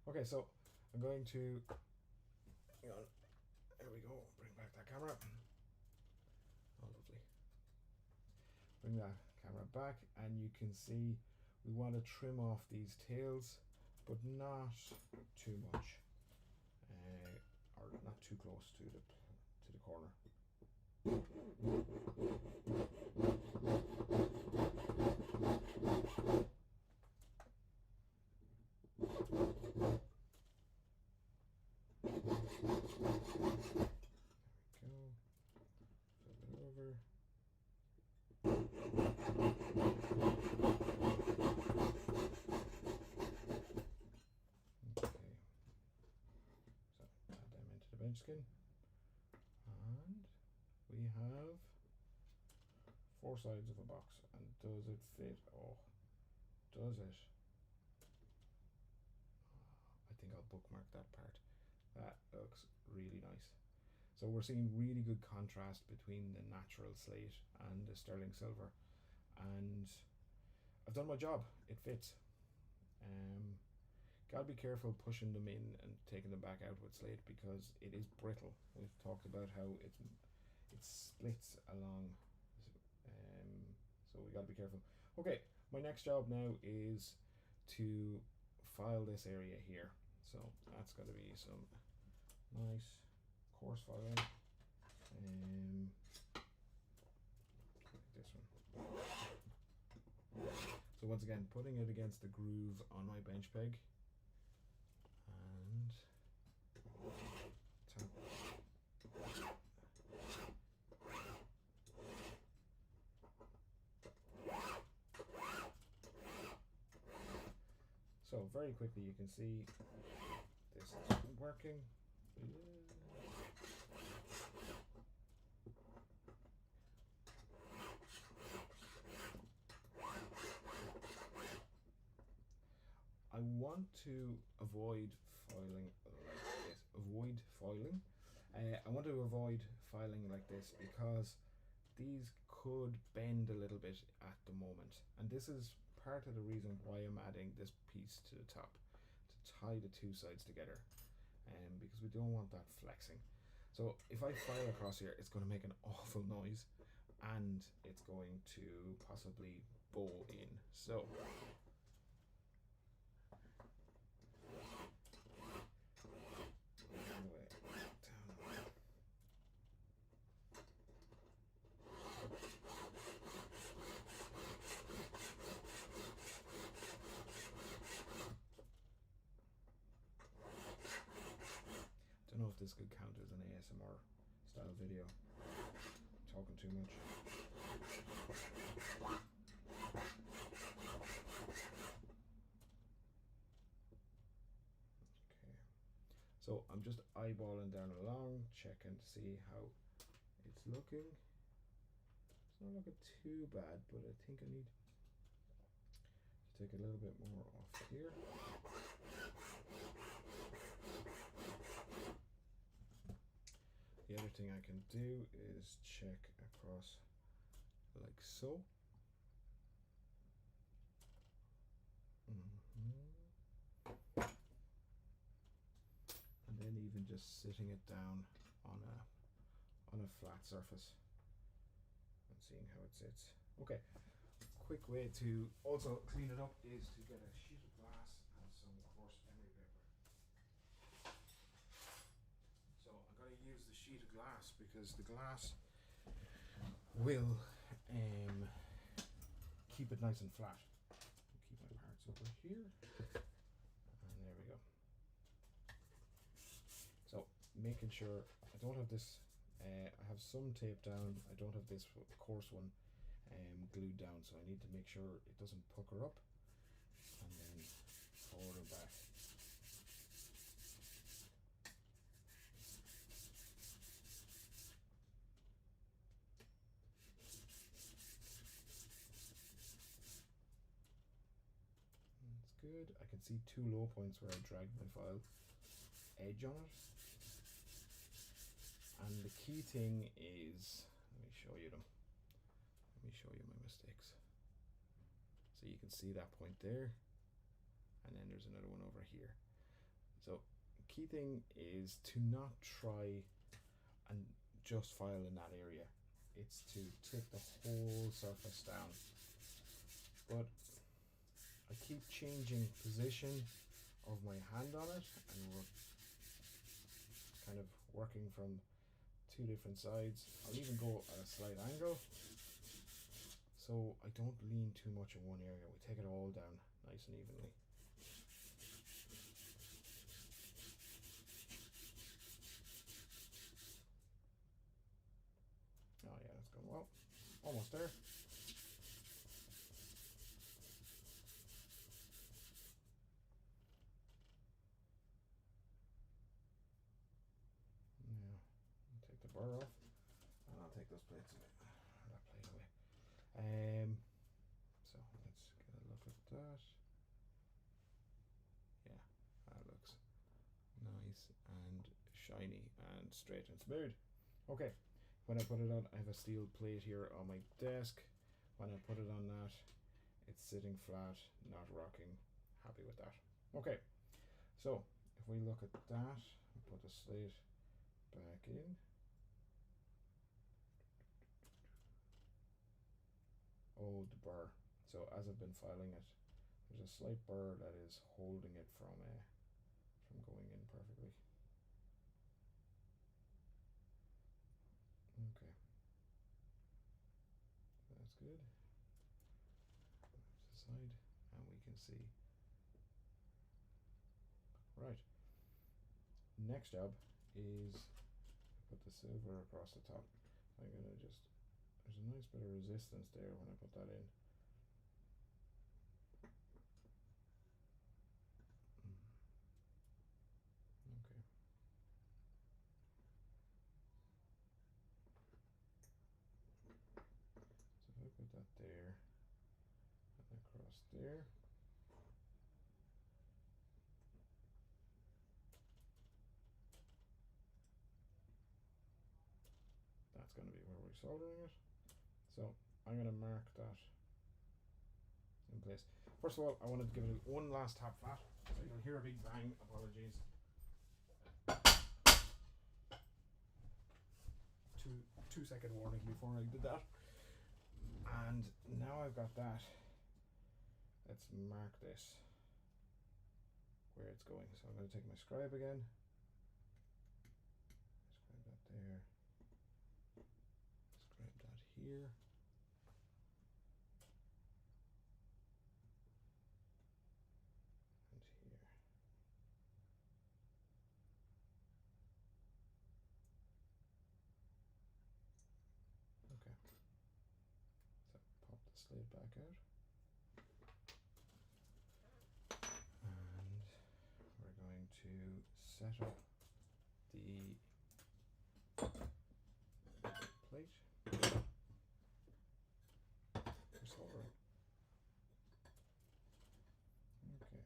Okay, so I'm going to, hang on, there we go, bring back that camera. Oh, lovely. Bring that camera back, and you can see we want to trim off these tails, but not too much, or not too close to the corner. Skin, and we have 4 sides of a box. And does it fit? Oh, does it? I think I'll bookmark that part. That looks really nice. So we're seeing really good contrast between the natural slate and the sterling silver, and I've done my job. It fits. Gotta be careful pushing them in and taking them back out with slate because it is brittle. We've talked about how it splits along, so we gotta be careful. Okay, my next job now is to file this area here. So that's gotta be some nice coarse filing. Like this one. So once again, putting it against the groove on my bench peg. So very quickly you can see this is working. I want to avoid filing like this. Avoid filing. I want to avoid filing like this because these could bend a little bit at the moment, and this is part of the reason why I'm adding this piece to the top to tie the 2 sides together, because we don't want that flexing. So if I file across here, it's going to make an awful noise, and it's going to possibly bow in. So don't know if this could count as an ASMR style video. I'm talking too much. Okay, so I'm just eyeballing down along, checking to see how it's looking. It's not looking too bad, but I think I need to take a little bit more off here. The other thing I can do is check across like so. And then even just sitting it down on a flat surface and seeing how it sits. Okay, quick way to also clean it up is to get a sheet of glass and some coarse emery paper. So I'm going to use the sheet of glass because the glass will keep it nice and flat. I'll keep my parts over here, and there we go. So making sure I don't have this, I have some tape down, I don't have this coarse one glued down, so I need to make sure it doesn't pucker up, and then forward or back. Good. I can see 2 low points where I dragged my file edge on it. And the key thing is, let me show you them. Let me show you my mistakes. So you can see that point there, and then there's another one over here. So key thing is to not try and just file in that area. It's to tip the whole surface down. But I keep changing position of my hand on it, and we're kind of working from two different sides. I'll even go at a slight angle, so I don't lean too much in one area. We take it all down nice and evenly. Oh yeah, that's going well. Almost there. Now, I'll take the bar off, and I'll take those plates away. That plate away. So let's get a look at that. Yeah, that looks nice and shiny and straight and smooth. Okay, when I put it on, I have a steel plate here on my desk. When I put it on that, it's sitting flat, not rocking. Happy with that. Okay, so if we look at that, I'll put the slate back in. Oh, the burr. So as I've been filing it, there's a slight burr that is holding it from going in perfectly. Okay, that's good. To the side, and we can see. Right. Next job is put the silver across the top. I'm gonna just, there's a nice bit of resistance there when I put that in. Okay. So if I put that there and across there, that's going to be where we're soldering it. So I'm going to mark that in place. First of all, I wanted to give it one last tap flat. So you'll hear a big bang. Apologies. 2 second warning before I did that. And now I've got that. Let's mark this where it's going. So I'm going to take my scribe again. Scribe that there. Scribe that here. And here. Okay. So pop the slate back out. And we're going to set up the plate for soldering. Okay.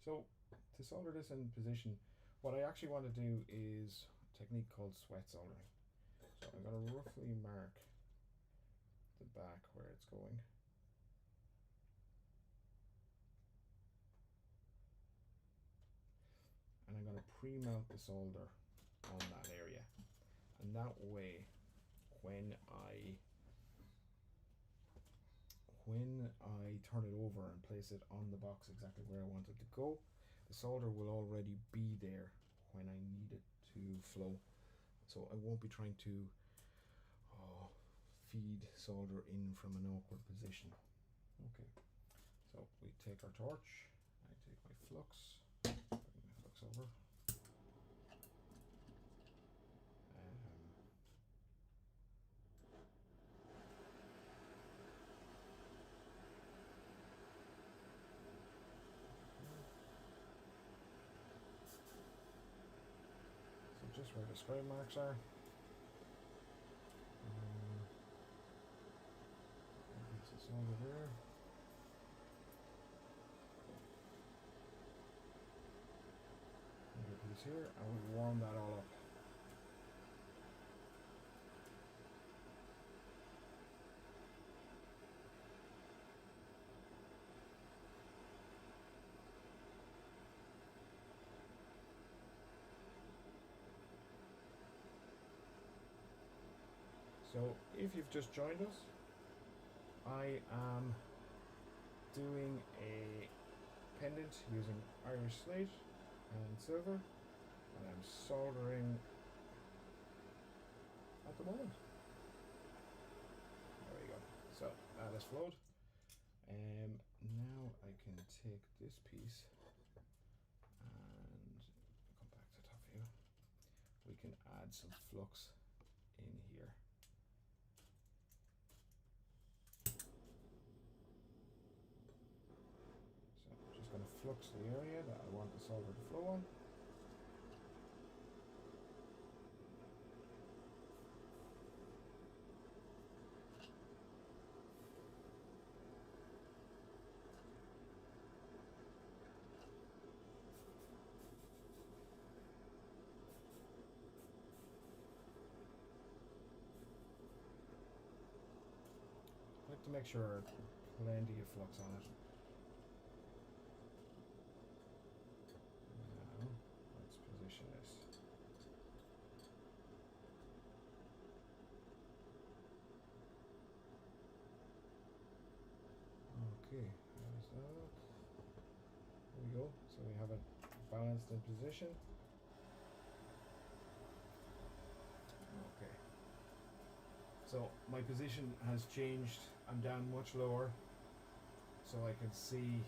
So to solder this in position, what I actually want to do is a technique called sweat soldering. So I'm going to roughly mark the back where it's going. And I'm going to pre-melt the solder on that area. And that way, when I turn it over and place it on the box exactly where I want it to go, the solder will already be there when I need it to flow. So I won't be trying to feed solder in from an awkward position. Okay, so we take our torch, I take my flux, bring my flux over. So just where the scribe marks are. Over there. Another piece here, and we warm that all up. So if you've just joined us, I am doing a pendant using Irish slate and silver, and I'm soldering at the moment. There we go. So that is flowed. Now I can take this piece and come back to top view. We can add some flux in here. So I'm just going to flux the area that I want the solder to flow on. I like to make sure plenty of flux on it. Now, let's position this. Okay, there's that. There we go. So we have it balanced in position. Okay. So my position has changed. I'm down much lower, so I can see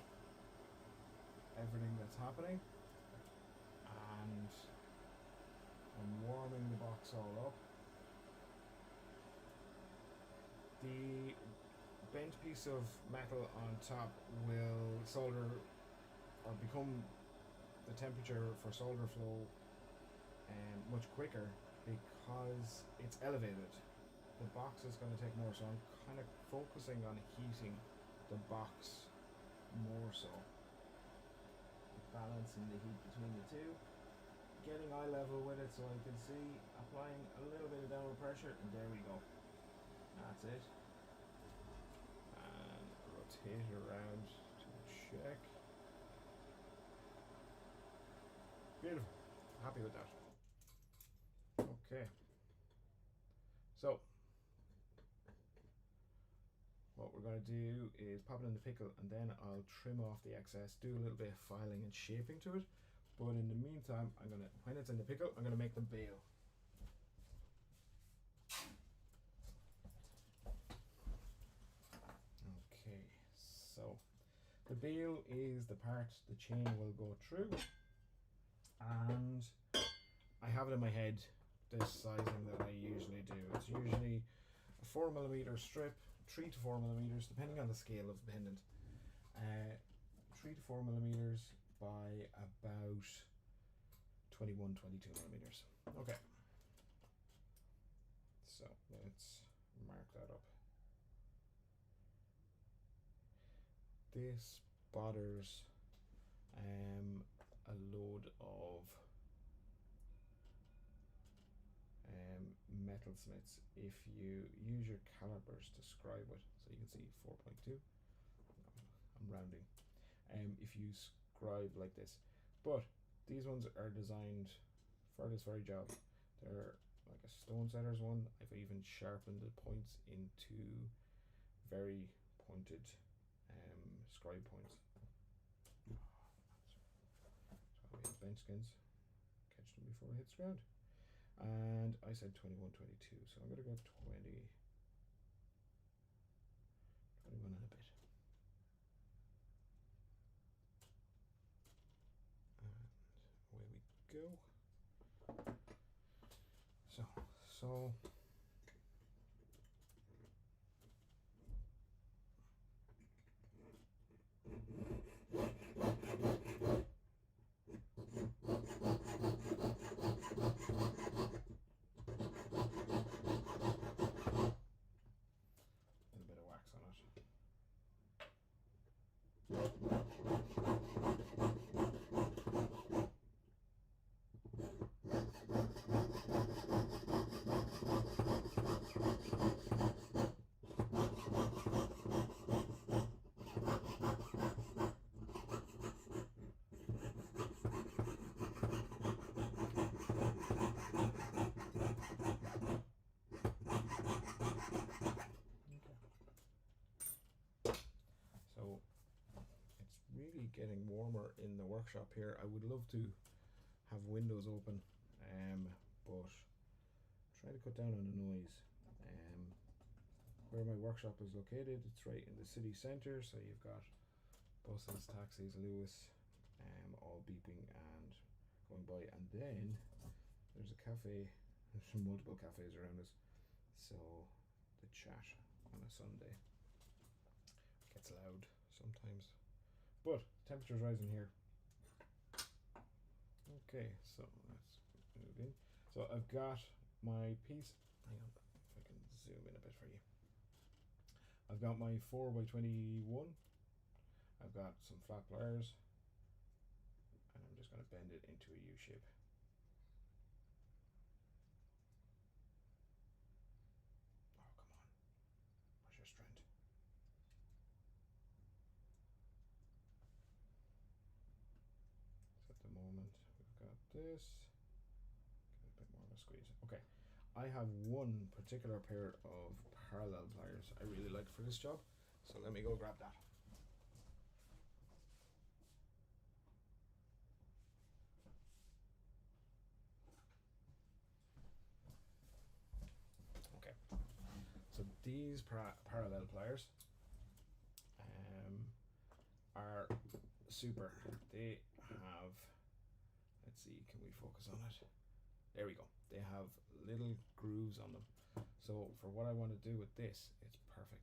everything that's happening, and I'm warming the box all up. The bent piece of metal on top will solder or become the temperature for solder flow much quicker because it's elevated. The box is going to take more, so I'm kind of focusing on heating the box more so, balancing the heat between the two, getting eye level with it so I can see, applying a little bit of downward pressure, and there we go. That's it. And rotate it around to check. Beautiful. Happy with that. Okay. So what we're going to do is pop it in the pickle, and then I'll trim off the excess, do a little bit of filing and shaping to it. But in the meantime, when it's in the pickle, I'm going to make the bail. Okay, so the bail is the part the chain will go through, and I have it in my head this sizing that I usually do. It's usually a 4mm strip, 3 to 4mm, depending on the scale of the pendant. 3 to 4mm by about 21, 22mm. Okay. So let's mark that up. This bothers a load of metalsmiths if you use your calipers to scribe it. So you can see 4.2. I'm rounding. If you scribe like this, but these ones are designed for this very job. They're like a stone setter's one. I've even sharpened the points into very pointed scribe points. So we have bench skins. Catch them before it hits the ground. And I said 21, 22, so I'm going to go 20, 21 and a bit. And away we go. So getting warmer in the workshop here. I would love to have windows open, but try to cut down on the noise. Where my workshop is located, it's right in the city centre, so you've got buses, taxis, Lewis, all beeping and going by, and then there's a cafe. There's multiple cafes around us, so the chat on a Sunday gets loud sometimes, but temperature's rising here. Okay, so let's move in. So I've got my piece. Hang on, if I can zoom in a bit for you. I've got my 4x21. I've got some flat pliers, and I'm just going to bend it into a U shape. Oh, come on. Where's your strength? So at the moment, we've got this. Get a bit more of a squeeze. Okay. I have one particular pair of parallel pliers I really like for this job, so let me go grab that. Okay, so these parallel pliers are super. They have, let's see, can we focus on it? There we go. They have little grooves on them. So for what I want to do with this, it's perfect.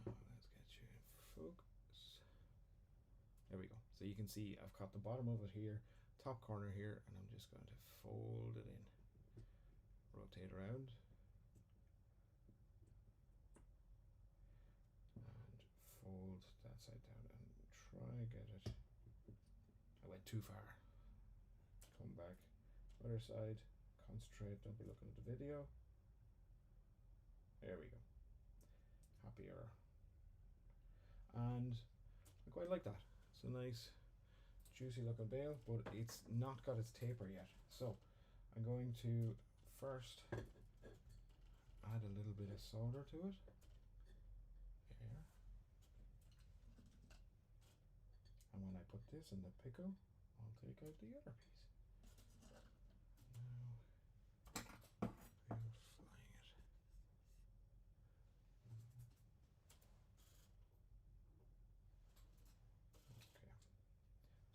Let's get you in focus. There we go. So you can see I've got the bottom of it here, top corner here, and I'm just going to fold it in. Rotate around. And fold that side down and try and get it. I went too far. Come back. Other side. Concentrate, don't be looking at the video. There we go. Happier. And I quite like that. It's a nice juicy looking bale, but it's not got its taper yet. So I'm going to first add a little bit of solder to it. There. And when I put this in the pickle, I'll take out the other piece.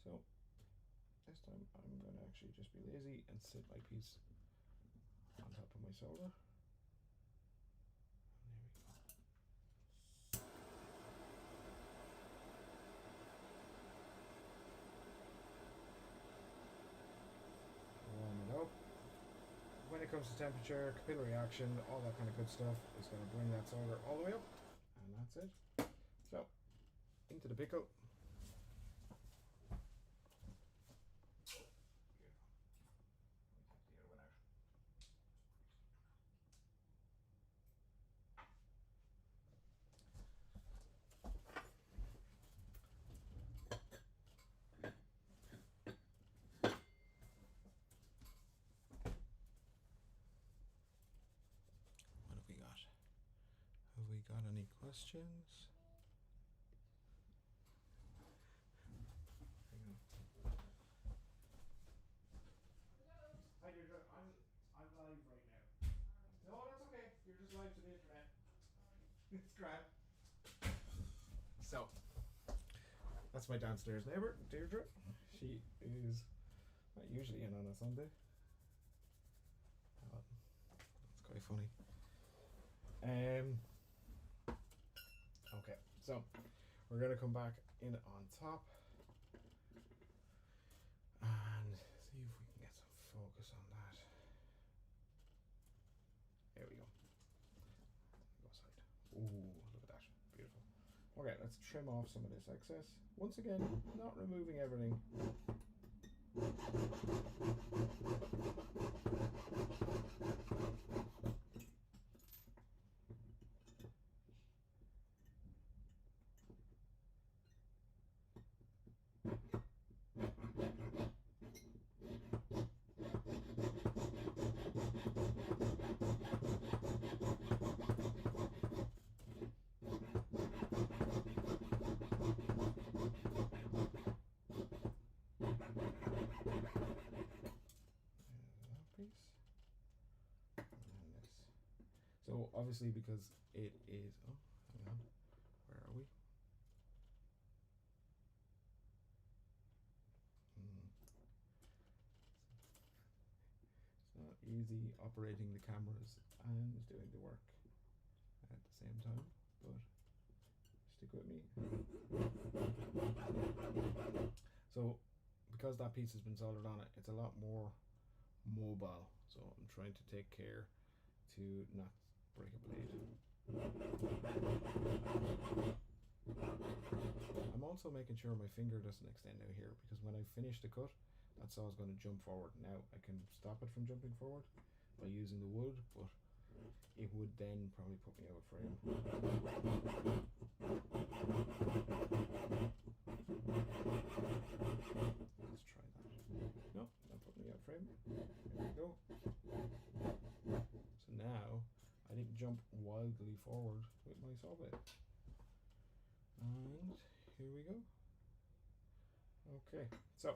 So this time I'm going to actually just be lazy and sit my piece on top of my solder. And there we go. Warm it up. When it comes to temperature, capillary action, all that kind of good stuff is going to bring that solder all the way up. And that's it. So into the pickle. Have we got any questions? Hang on. Hi Deirdre, I'm live right now. No, that's okay. You're just live to the internet. It's grand. So that's my downstairs neighbour, Deirdre. She is not usually in on a Sunday. That's quite funny. Okay, so we're going to come back in on top and see if we can get some focus on that. There we go. Go side. Ooh, look at that. Beautiful. Okay, let's trim off some of this excess. Once again, not removing everything. obviously because it is, oh, hang on, where are we? It's not easy operating the cameras and doing the work at the same time, but stick with me. So because that piece has been soldered on it, it's a lot more mobile, so I'm trying to take care to not break a blade. I'm also making sure my finger doesn't extend out here, because when I finish the cut, that saw is going to jump forward. Now I can stop it from jumping forward by using the wood, but it would then probably put me out of frame. Let's try that. No, that put me out of frame. There we go. So now I didn't jump wildly forward with my saw blade. And here we go. Okay, so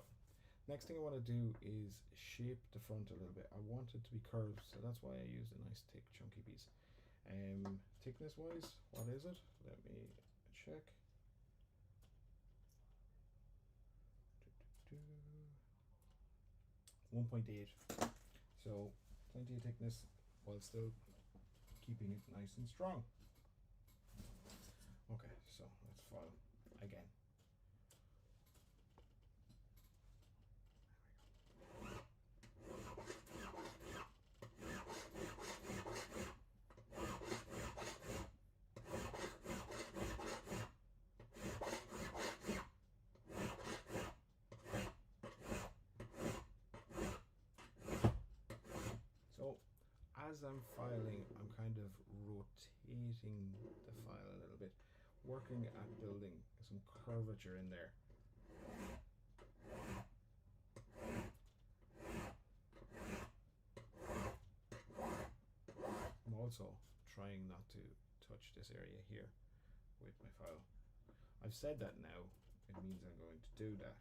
next thing I want to do is shape the front a little bit. I want it to be curved, so that's why I used a nice thick chunky piece. Thickness wise, what is it? Let me check. 1.8. So plenty of thickness while still keeping it nice and strong. Okay, so let's file again. So as I'm filing, I'm kind of rotating the file a little bit, working at building some curvature in there. I'm also trying not to touch this area here with my file. I've said that now, it means I'm going to do that.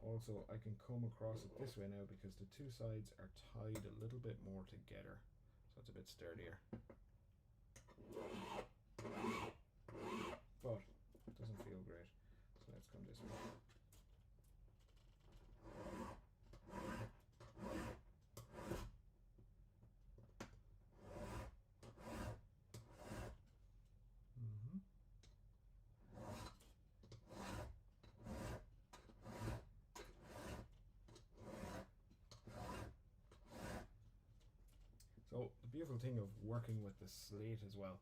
Also, I can come across it this way now because the two sides are tied a little bit more together, so it's a bit sturdier. But it doesn't feel great, so let's come this way. So the beautiful thing of working with the slate as well,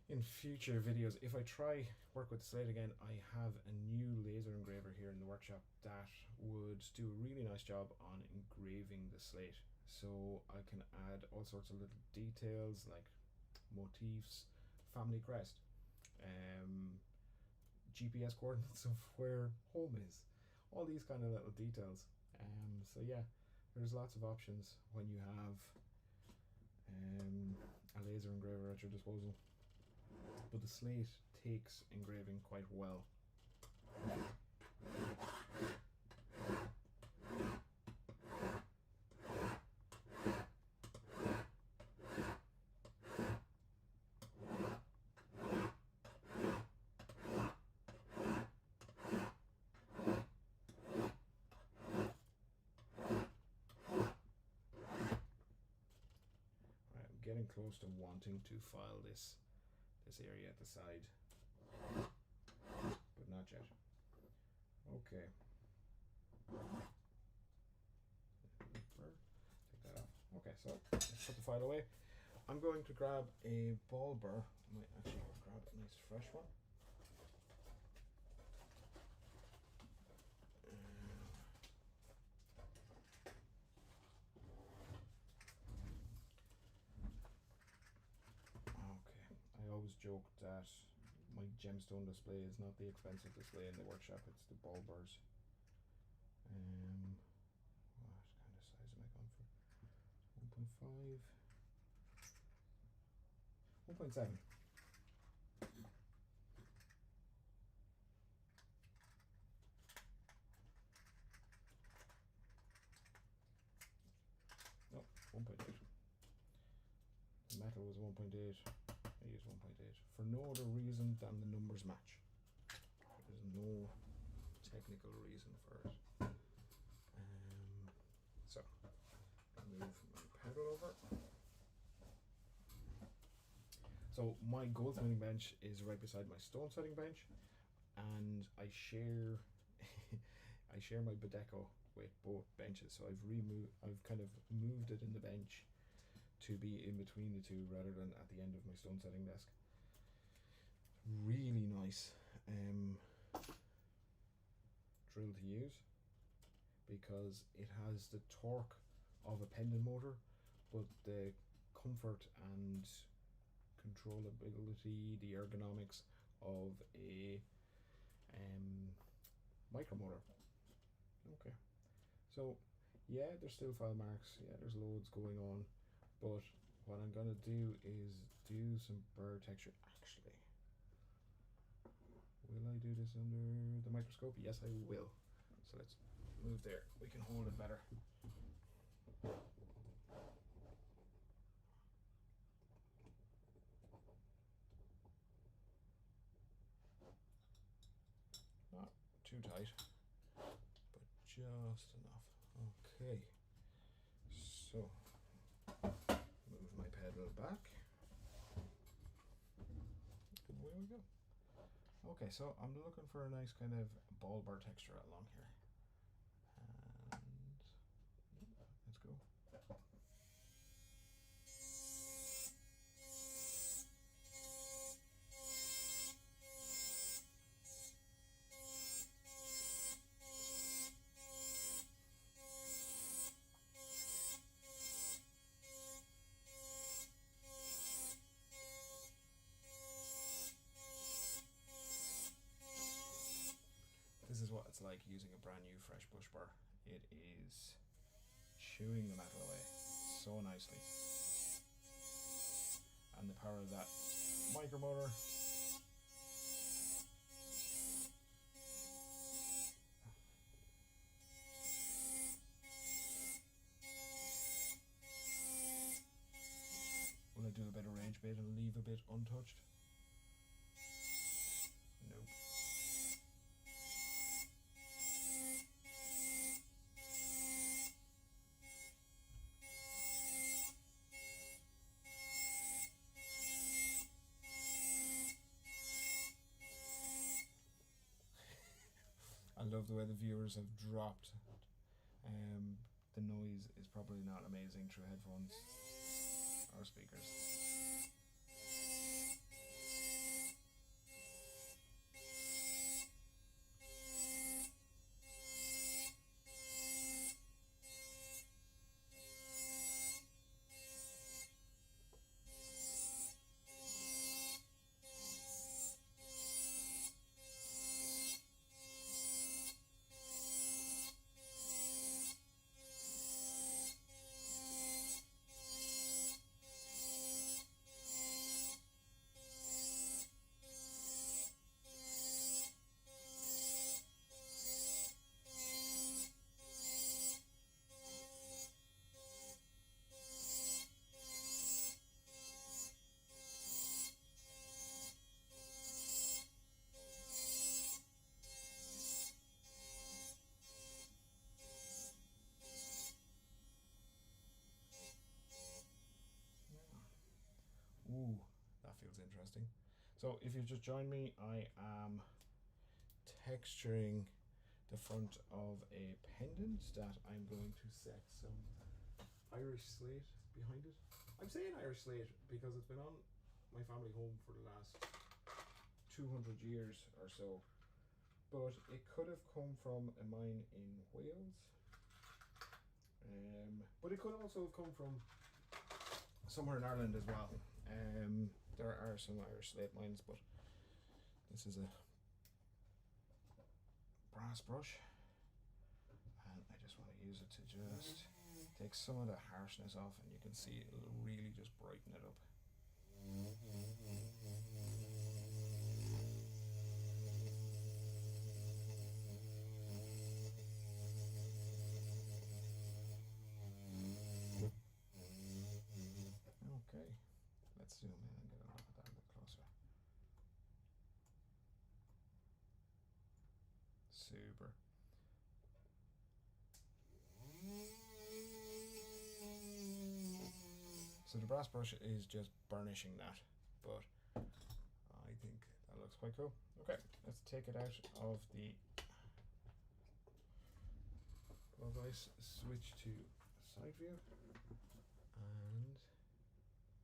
in future videos, if I try work with the slate again, I have a new laser engraver here in the workshop that would do a really nice job on engraving the slate. So I can add all sorts of little details like motifs, family crest, GPS coordinates of where home is, all these kind of little details. So yeah, there's lots of options when you have a laser engraver at your disposal, but the slate takes engraving quite well. Getting close to wanting to file this area at the side, but not yet. Okay. Take that off. Okay, so let's put the file away. I'm going to grab a ball burr. I might actually grab a nice fresh one. I always joke that my gemstone display is not the expensive display in the workshop, it's the ball burrs. What kind of size am I going for? 1.5? 1.7. No, 1.8. I use 1.8 for no other reason than the numbers match. There's no technical reason for it. So move my pedal over. So my goldsmithing bench is right beside my stone setting bench, and I share I share my Bedeco with both benches. So I've kind of moved it in the bench to be in between the two rather than at the end of my stone setting desk. Really nice drill to use because it has the torque of a Pendant motor, but the comfort and controllability, the ergonomics of a micromotor. Okay, so yeah, there's still file marks, yeah, there's loads going on, but what I'm gonna do is do some burr texture. Actually, will I do this under the microscope? Yes, I will. So let's move there, we can hold it better. Not too tight, but just enough. Okay, so move my pedal back. Away we go. Okay, so I'm looking for a nice kind of ball burr texture along here. And let's go. This is what it's like using a brand new fresh bush burr. It is chewing the metal away so nicely. And the power of that micromotor . Will I do a bit of range bait and leave a bit untouched? Nope. I love the way the viewers have dropped. The noise is probably not amazing through headphones or speakers. Ooh, that feels interesting. So if you've just joined me, I am texturing the front of a pendant that I'm going to set some Irish slate behind it. I'm saying Irish slate because it's been on my family home for the last 200 years or so, but it could have come from a mine in Wales, but it could also have come from somewhere in Ireland as well. There are some Irish slate mines, but this is a brass brush, and I just want to use it to just take some of the harshness off, and you can see it'll really just brighten it up. Okay, let's zoom in and Super. So the brass brush is just burnishing that, but I think that looks quite cool. Okay, let's take it out of the glove ice, switch to side view, and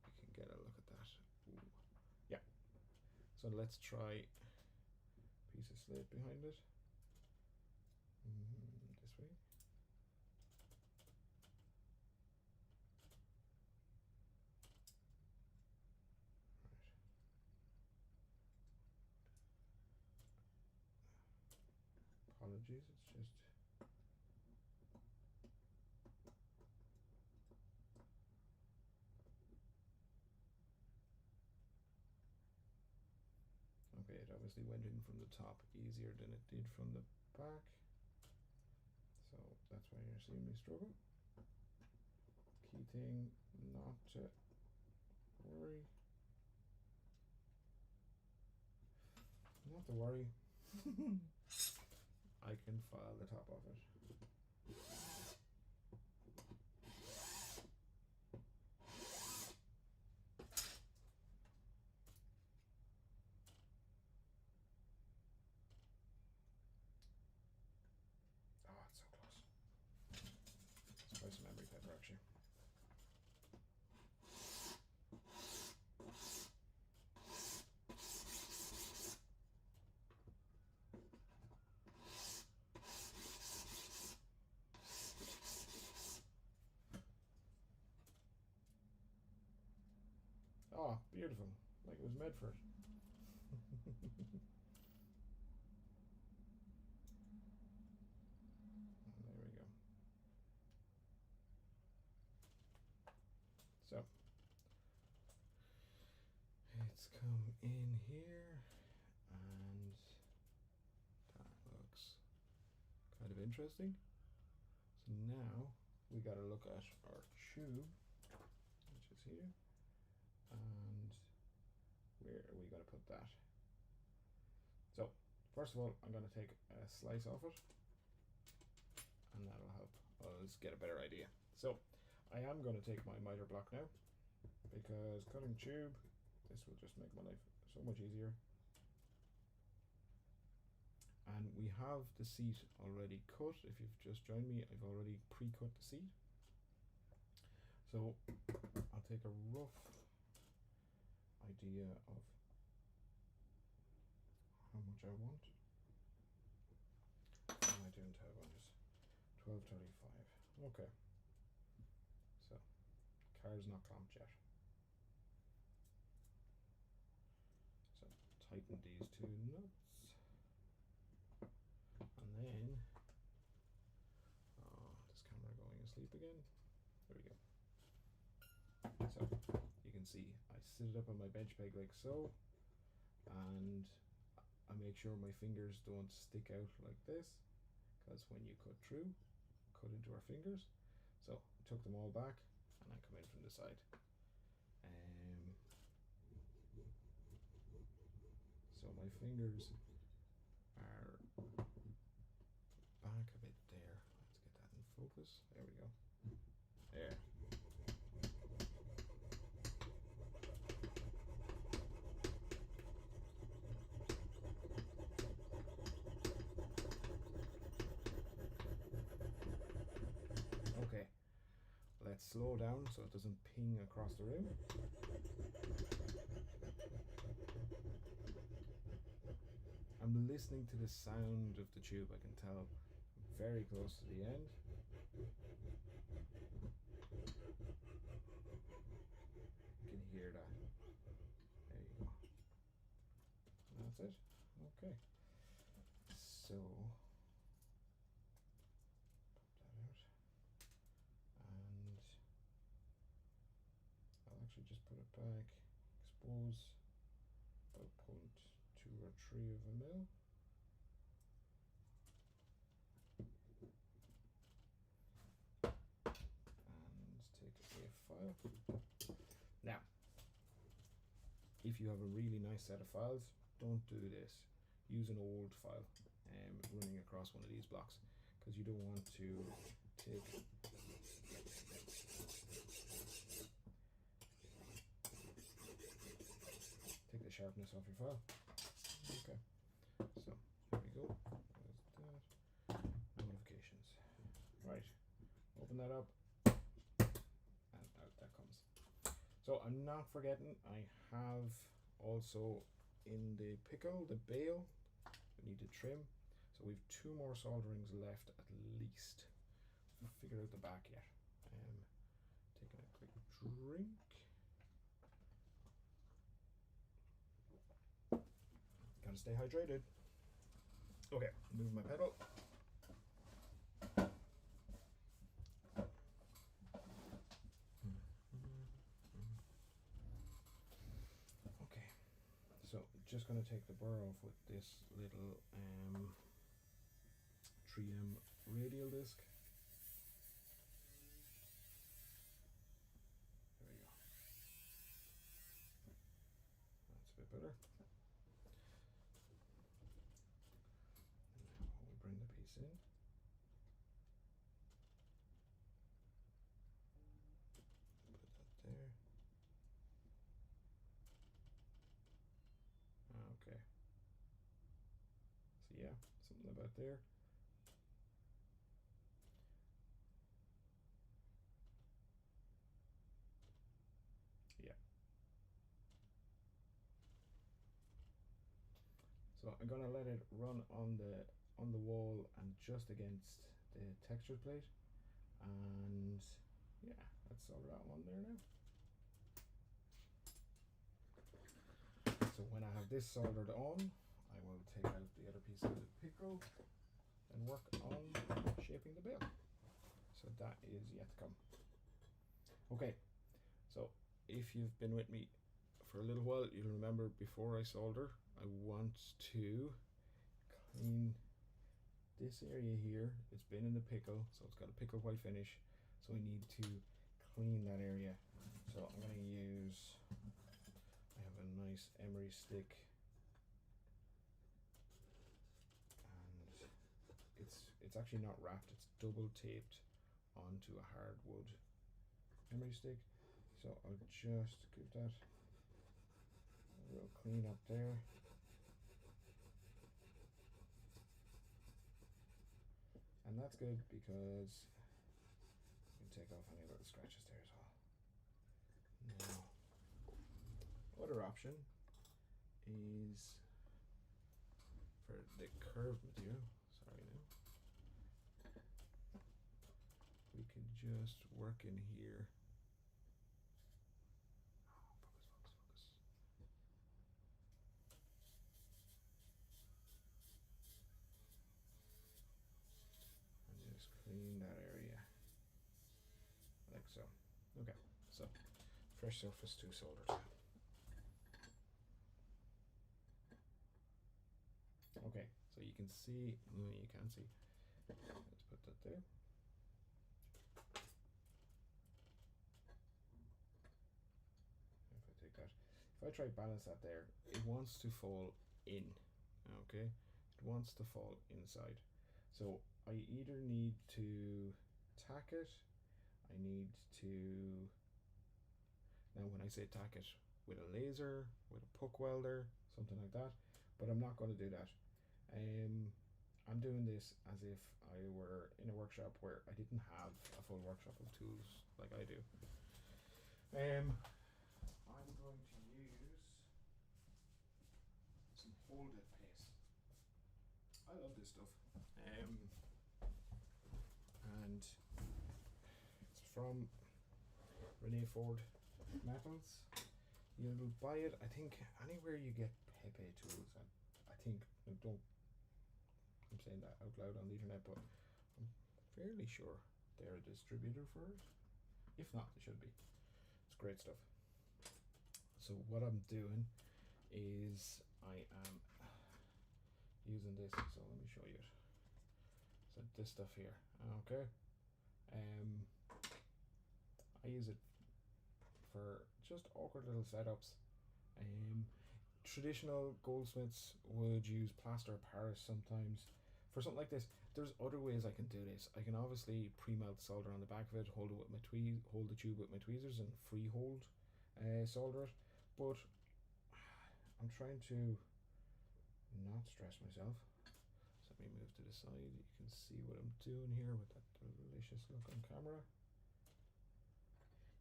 you can get a look at that. Ooh. Yeah. So let's try piece of slate behind it. This way. Apologies, it's just okay, it obviously went in from the top easier than it did from the back, so that's why you're seeing me struggle. Key thing not to worry. Not to worry. I can file the top of it. Oh, it's so close. Let's try some emery pepper actually. Oh, beautiful. Like it was made for it. There we go. So it's come in here, and that looks kind of interesting. So now we got to look at our tube, which is here, and where are we going to put that? So first of all, I'm going to take a slice off it, and that'll help us get a better idea. So I am going to take my miter block now, because cutting tube, this will just make my life so much easier. And we have the seat already cut. If you've just joined me, I've already pre-cut the seat. So I'll take a rough idea of how much I want. What am I doing tab on this? 1235. Okay. So car's not clamped yet. So tighten these two nuts. And then, this camera going asleep again. There we go. So you can see I sit it up on my bench peg like so, and I make sure my fingers don't stick out like this, because when you cut through, cut into our fingers. So I took them all back, and I come in from the side. So my fingers are back a bit there. Let's get that in focus. There we go. There. Okay. Let's slow down so it doesn't ping across the room. I'm listening to the sound of the tube. I can tell I'm very close to the end. You can hear that. There you go. That's it. Okay. So pop that out, and I'll actually just put it back. Expose about 0.2 or 3 of a mil. And take a file. Now, if you have a really nice set of files, don't do this. Use an old file. running across one of these blocks, because you don't want to take the sharpness off your file. Okay, so there we go. There's that. Notifications. Right, open that up, and out that comes. So I'm not forgetting, I have also in the pickle, the bail, we need to trim. So we've 2 more solderings left at least. I haven't figured out the back yet. Taking a quick drink. Gotta stay hydrated. Okay, move my pedal. Okay, so just gonna take the burr off with this little 3M radial disc. There we go. That's a bit better. Now we bring the piece in. Put that there. Okay. So yeah, something about there. Yeah. So I'm gonna let it run on the wall and just against the textured plate, and yeah, let's solder that one there now. So when I have this soldered on, I will take out the other piece of the pickle and work on shaping the bail. So that is yet to come. Okay, so if you've been with me for a little while, you'll remember before I solder, I want to clean this area here. It's been in the pickle, so it's got a pickle white finish, so I need to clean that area. So I'm going to use, I have a nice emery stick, and it's actually not wrapped, it's double taped onto a hardwood emery stick. So I'll just give that a little clean up there. And that's good because you can take off any little scratches there as well. Now, other option is for the curved material, sorry now, we can just work in here. Focus. And just clean that area like so. Okay, so fresh surface to solder to. Okay, so you can see, no, you can't see. Let's put that there. If I take that, if I try balance that there, it wants to fall in. Okay, it wants to fall inside. So I either need to tack it, I need to, now when I say tack it, with a laser, with a puck welder, something like that, but I'm not going to do that. I'm doing this as if I were in a workshop where I didn't have a full workshop of tools like I do. I'm going to use some hold it paste. I love this stuff. And it's from Renee Ford Metals. You'll buy it, I think, anywhere you get Pepe tools. I think, don't, I'm saying that out loud on the internet, but I'm fairly sure they're a distributor for it. If not, they should be. It's great stuff. So what I'm doing is I am using this, so let me show you it. So this stuff here, okay. I use it for just awkward little setups. Traditional goldsmiths would use plaster of Paris sometimes, for something like this, there's other ways I can do this. I can obviously pre-melt the solder on the back of it, hold the tube with my tweezers, and freehold solder it. But I'm trying to not stress myself. So let me move to the side. You can see what I'm doing here with that delicious look on camera.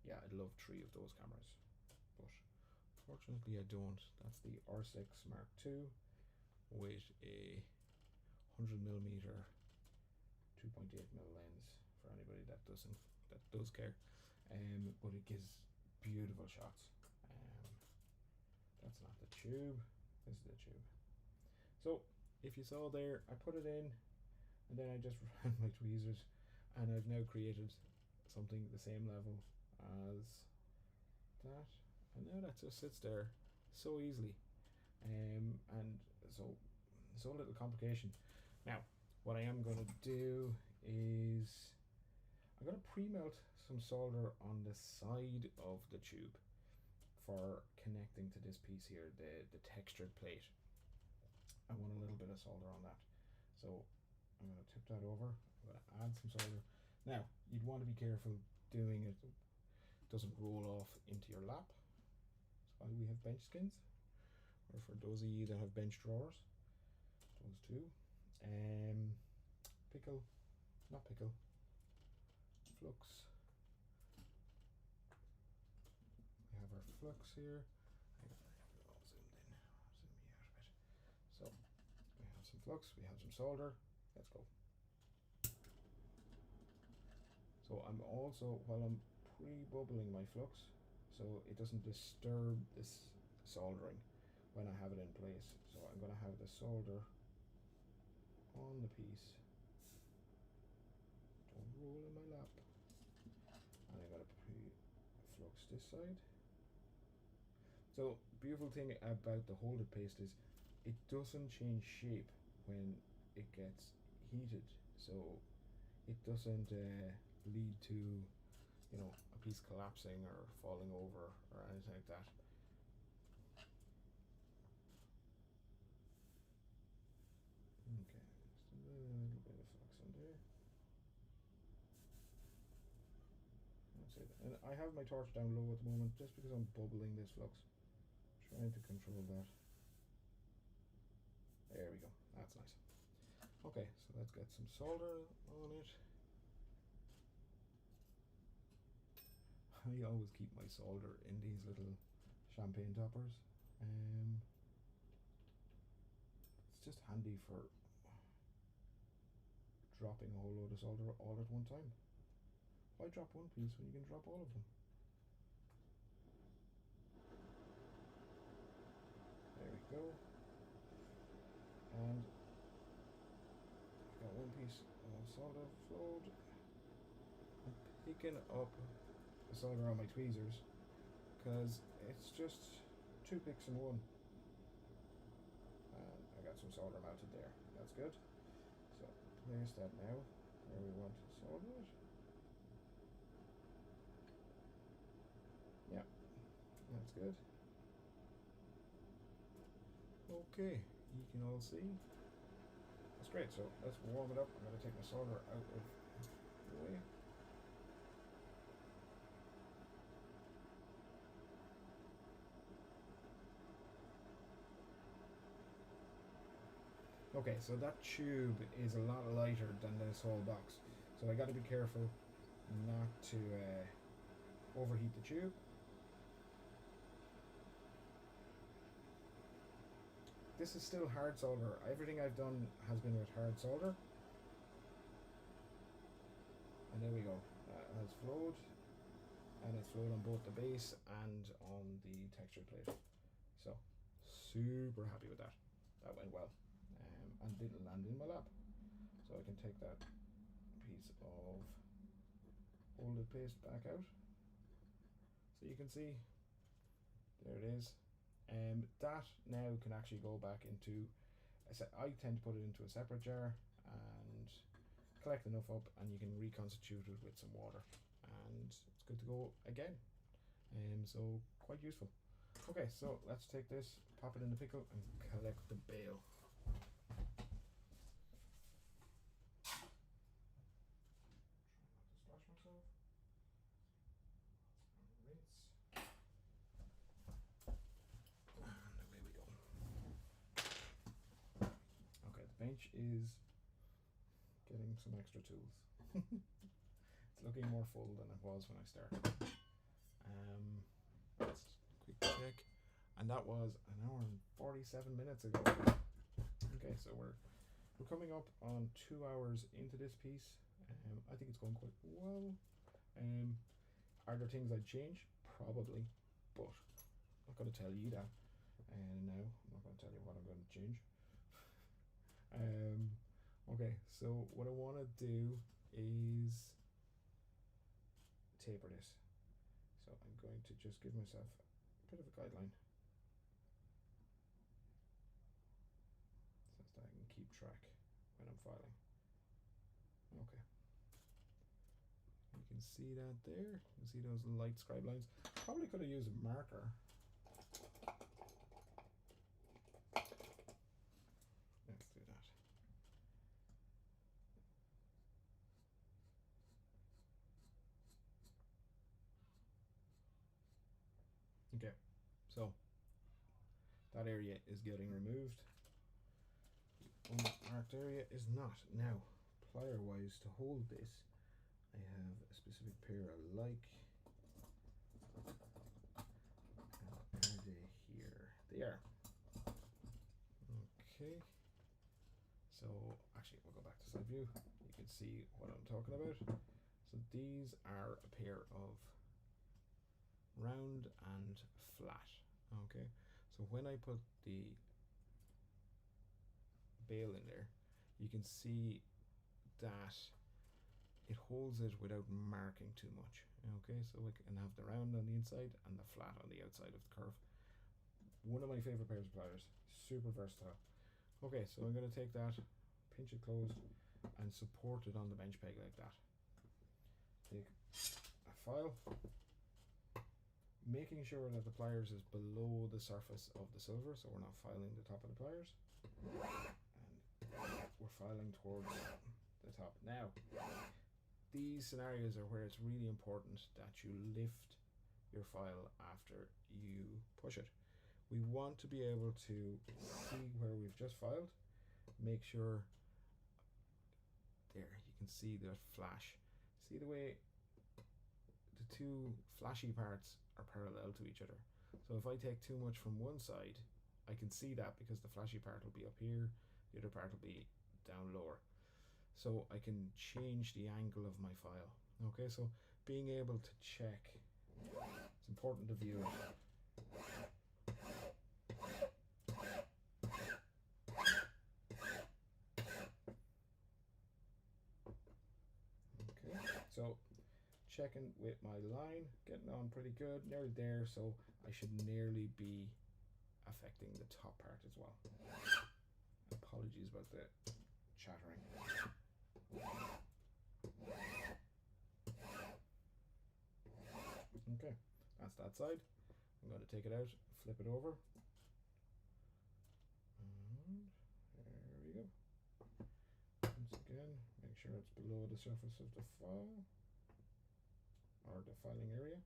Yeah, I'd love 3 of those cameras, but fortunately I don't. That's the R6 Mark II with a 100mm 2.8mm lens for anybody that does care. But it gives beautiful shots. That's not the tube. This is the tube. So if you saw there, I put it in, and then I just ran my tweezers, and I've now created something the same level as that, and now that just sits there so easily, and so little complication. Now what I am going to do is I'm going to pre-melt some solder on the side of the tube for connecting to this piece here, the textured plate. I want a little bit of solder on that, so I'm going to tip that over. I'm going to add some solder. Now you'd want to be careful doing it doesn't roll off into your lap. That's why we have bench skins, or for those of you that have bench drawers, those two. Flux. We have our flux here. Hang on, I have it all zoomed in. Zoom me out a bit. So we have some flux, we have some solder. Let's go. So I'm also, while I'm pre-bubbling my flux, so it doesn't disturb this soldering when I have it in place. So I'm going to have the solder on the piece. Don't roll in my lap. And I'm going to pre-flux this side. So beautiful thing about the holded paste is it doesn't change shape when it gets heated. So it doesn't lead to, you know, a piece collapsing or falling over or anything like that. Okay, just a little bit of flux in there. That's it. And I have my torch down low at the moment just because I'm bubbling this flux. Trying to control that. There we go. That's nice. Okay, so let's get some solder on it. I always keep my solder in these little champagne toppers. It's just handy for dropping a whole load of solder all at one time. Why drop one piece when you can drop all of them? There we go. And I've got one piece of solder flowed. I'm picking up the solder on my tweezers because it's just 2 picks in one. And I got some solder melted there. That's good. So place that now where we want to solder it. Yeah, that's good. Okay, you can all see. That's great. So let's warm it up. I'm going to take my solder out of the way. Okay, so that tube is a lot lighter than this whole box, so I got to be careful not to overheat the tube. This is still hard solder. Everything I've done has been with hard solder. And there we go. That has flowed, and it's flowed on both the base and on the texture plate. So super happy with that. That went well. And didn't land in my lap. So I can take that piece of folded paste back out. So you can see, there it is. That now can actually go back into, I tend to put it into a separate jar and collect enough up, and you can reconstitute it with some water. And it's good to go again. So quite useful. Okay, so let's take this, pop it in the pickle, and collect the bale. which is getting some extra tools. It's looking more full than it was when I started. Let's quick check, and that was an hour and 47 minutes ago. Okay, so we're coming up on 2 hours into this piece. I think it's going quite well. Are there things I'd change? Probably, but I'm not going to tell you that. And now I'm not going to tell you what I'm going to change. Okay, so what I want to do is taper this. So I'm going to just give myself a bit of a guideline so that I can keep track when I'm filing. Okay. You can see that there. You can see those light scribe lines. Probably could have used a marker. Let's do that. Okay, so that area is getting removed. The unmarked area is not. Now, plier wise, to hold this, I have a specific pair I like. Are they here? They are. Okay. So actually, we'll go back to side view. You can see what I'm talking about. So these are a pair of round and flat. Okay. So when I put the bail in there, you can see that it holds it without marking too much. Okay, so we can have the round on the inside and the flat on the outside of the curve. One of my favorite pairs of pliers, super versatile. Okay, so I'm going to take that, pinch it closed, and support it on the bench peg like that. Take a file, making sure that the pliers is below the surface of the silver, so we're not filing the top of the pliers, and we're filing towards the top. Now, these scenarios are where it's really important that you lift your file after you push it. We want to be able to see where we've just filed. Make sure there you can see that flash. See the way the two flashy parts are parallel to each other. So if I take too much from one side, I can see that because the flashy part will be up here, the other part will be down lower. So I can change the angle of my file. Okay, so being able to check, it's important to view it. Okay, so checking with my line, getting on pretty good, nearly there, so I should nearly be affecting the top part as well. Apologies about the chattering. Okay, that's that side. I'm going to take it out, flip it over. And there we go. Once again, make sure it's below the surface of the file or the filing area.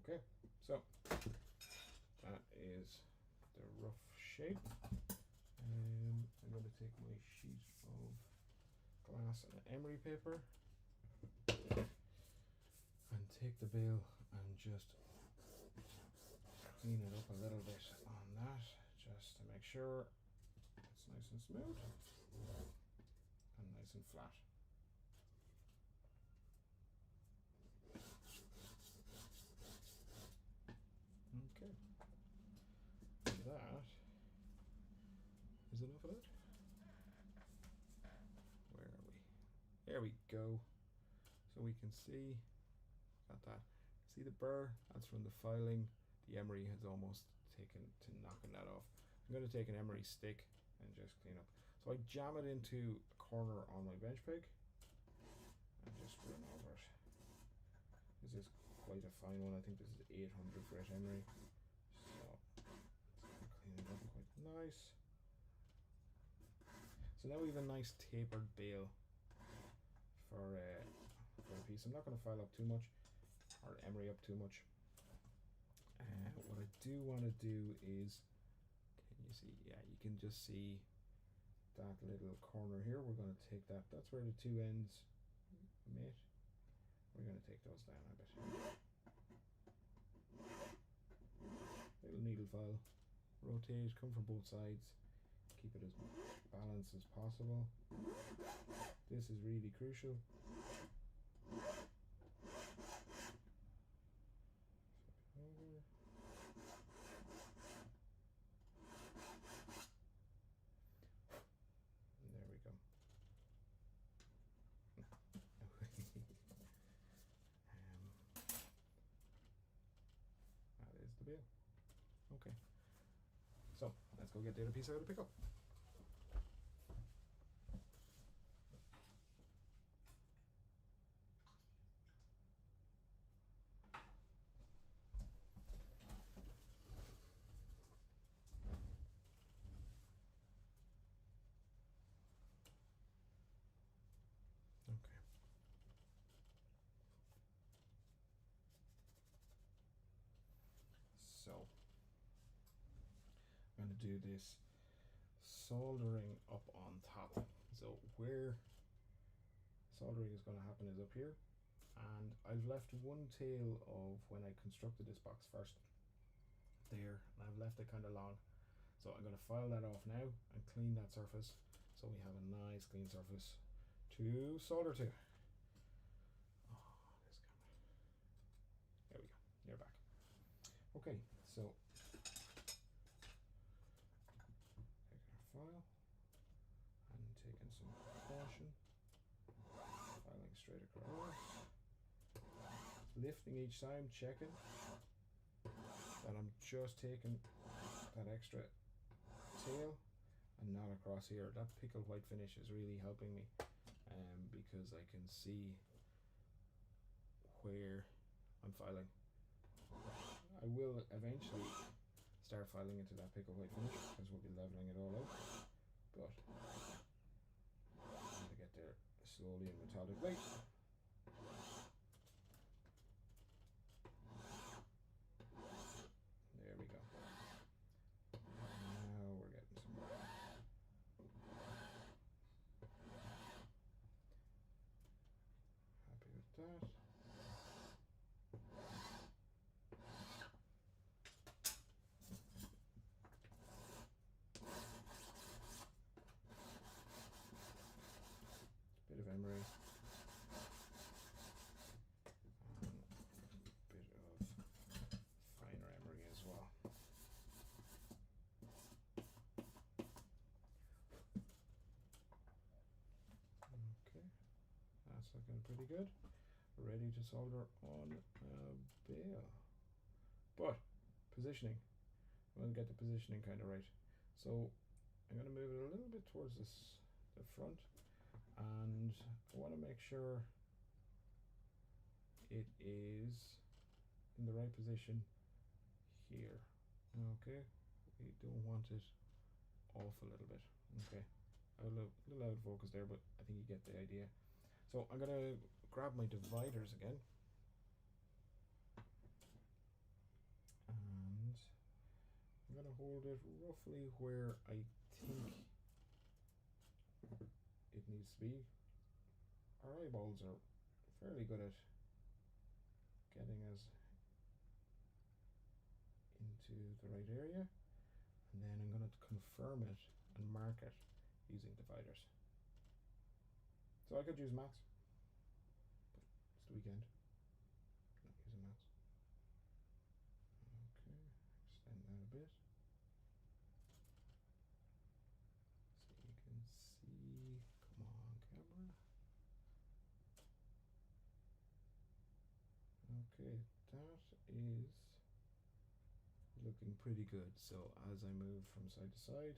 Okay, so that is the rough shape. I'm going to take my sheet of glass and emery paper and take the bail and just clean it up a little bit on that, just to make sure it's nice and smooth and nice and flat. Okay, that is enough of that. Where are we? There we go. So we can see, got that. See the burr? That's from the filing. The emery has almost taken to knocking that off. I'm going to take an emery stick and just clean up. So I jam it into a corner on my bench peg and just run over it. This is quite quite a fine one. I think this is 800 grit emery. So clean it up quite nice. So now we have a nice tapered bail for a piece. I'm not going to file up too much or emery up too much. What I do want to do is, can you see? Yeah, you can just see that little corner here. We're going to take that. That's where the two ends meet. We're going to take those down a bit. Little needle file. Rotate, come from both sides. Keep it as balanced as possible. This is really crucial. There we go. That is the bail. Okay. So let's go get the other piece out of the pickle. So I'm going to do this soldering up on top. So where soldering is going to happen is up here, and I've left one tail of when I constructed this box first there, and I've left it kind of long. So I'm going to file that off now and clean that surface so we have a nice clean surface to solder to. There we go, you're back. Okay, so take our file and taking some caution, filing straight across, lifting each time, checking that I'm just taking that extra tail and not across here. That pickle white finish is really helping me because I can see where I'm filing. I will eventually start filing into that pickle white finish because we'll be leveling it all out, but to get there slowly and methodically. There we go. Now we're getting somewhere. Happy with that. Bit of emery. Bit of finer emery as well. Okay, that's looking pretty good. Ready to solder on bail. But positioning, I'm going to get the positioning kind of right. So I'm going to move it a little bit towards the front, and I want to make sure it is in the right position here. Okay, we don't want it off a little bit. Okay, a little out of focus there, but I think you get the idea. So I'm going to grab my dividers again, and I'm going to hold it roughly where I think it needs to be. Our eyeballs are fairly good at getting us into the right area, and then I'm going to confirm it and mark it using dividers. So I could use maths, but it's the weekend, not using maths. Okay, extend that a bit so you can see. Come on, camera. Okay, that is looking pretty good. So as I move from side to side,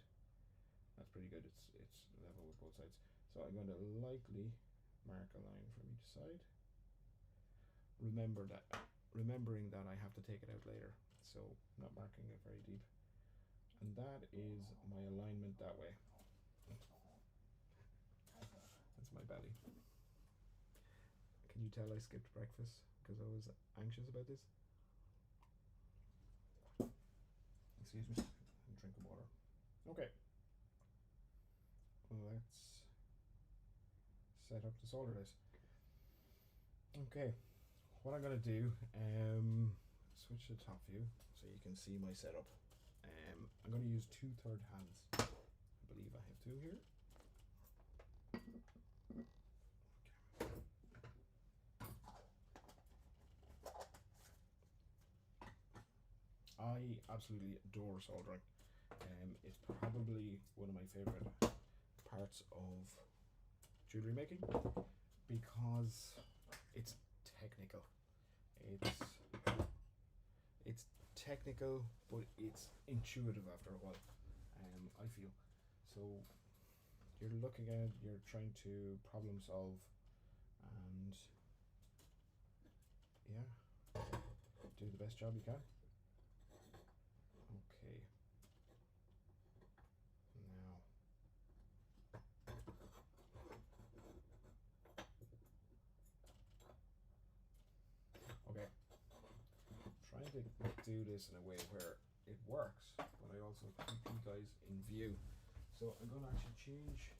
that's pretty good. It's level with both sides. So I'm going to lightly mark a line from each side. Remember that remembering that I have to take it out later, so I'm not marking it very deep. And that is my alignment that way. That's my belly. Can you tell I skipped breakfast because I was anxious about this? Excuse me, I'm drinking water. Okay. Let's set up the solder this. Okay, what I'm gonna do, switch to top view so you can see my setup. I'm gonna use 2/3 hands. I believe I have two here. I absolutely adore soldering. It's probably one of my favorite parts of jewellery making because it's technical. It's technical, but it's intuitive after a while. I feel so. You're looking at, you're trying to problem solve, and yeah, do the best job you can. Okay. Now, okay. Trying to do this in a way where it works, but I also keep you guys in view. So I'm going to actually change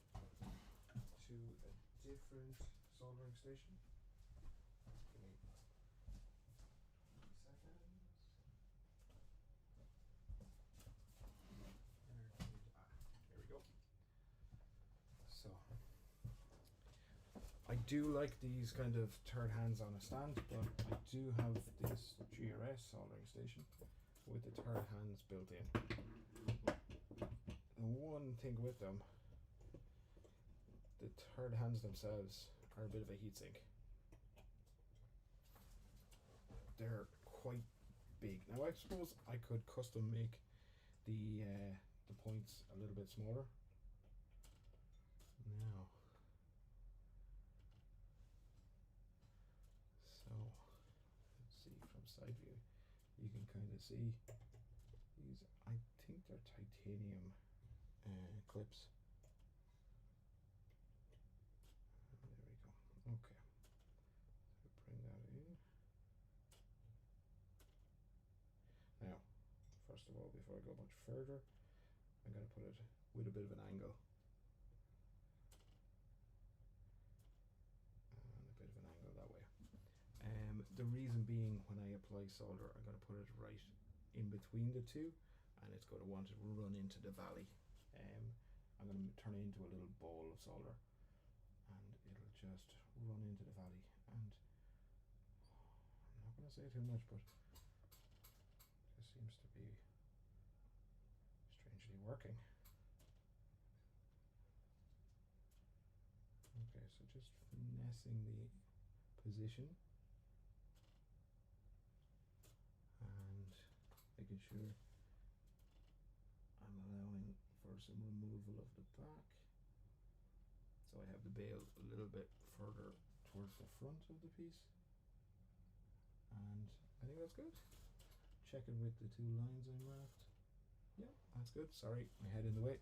to a different soldering station. Give me 20 seconds. Here we go. So I do like these kind of third hands on a stand, but I do have this GRS soldering station with the third hands built in. The one thing with them, the third hands themselves are a bit of a heatsink. They're quite big. Now I suppose I could custom make the points a little bit smaller. Now, so let's see from side view. You can kind of see these. I think they're titanium clips. There we go. Okay. So bring that in. Now, first of all, before I go much further, I'm going to put it with a bit of an angle. And a bit of an angle that way. The reason being, when I apply solder, I'm going to put it right in between the two, and it's going to want to run into the valley. I'm going to turn it into a little ball of solder, and it'll just run into the valley. And I'm not going to say too much, but this seems to be strangely working. Okay, so just finessing the position and making sure I'm allowing for some removal of the back, so I have the bail a little bit further towards the front of the piece, and I think that's good. Checking with the two lines I marked. Yeah, that's good. Sorry, my head in the way.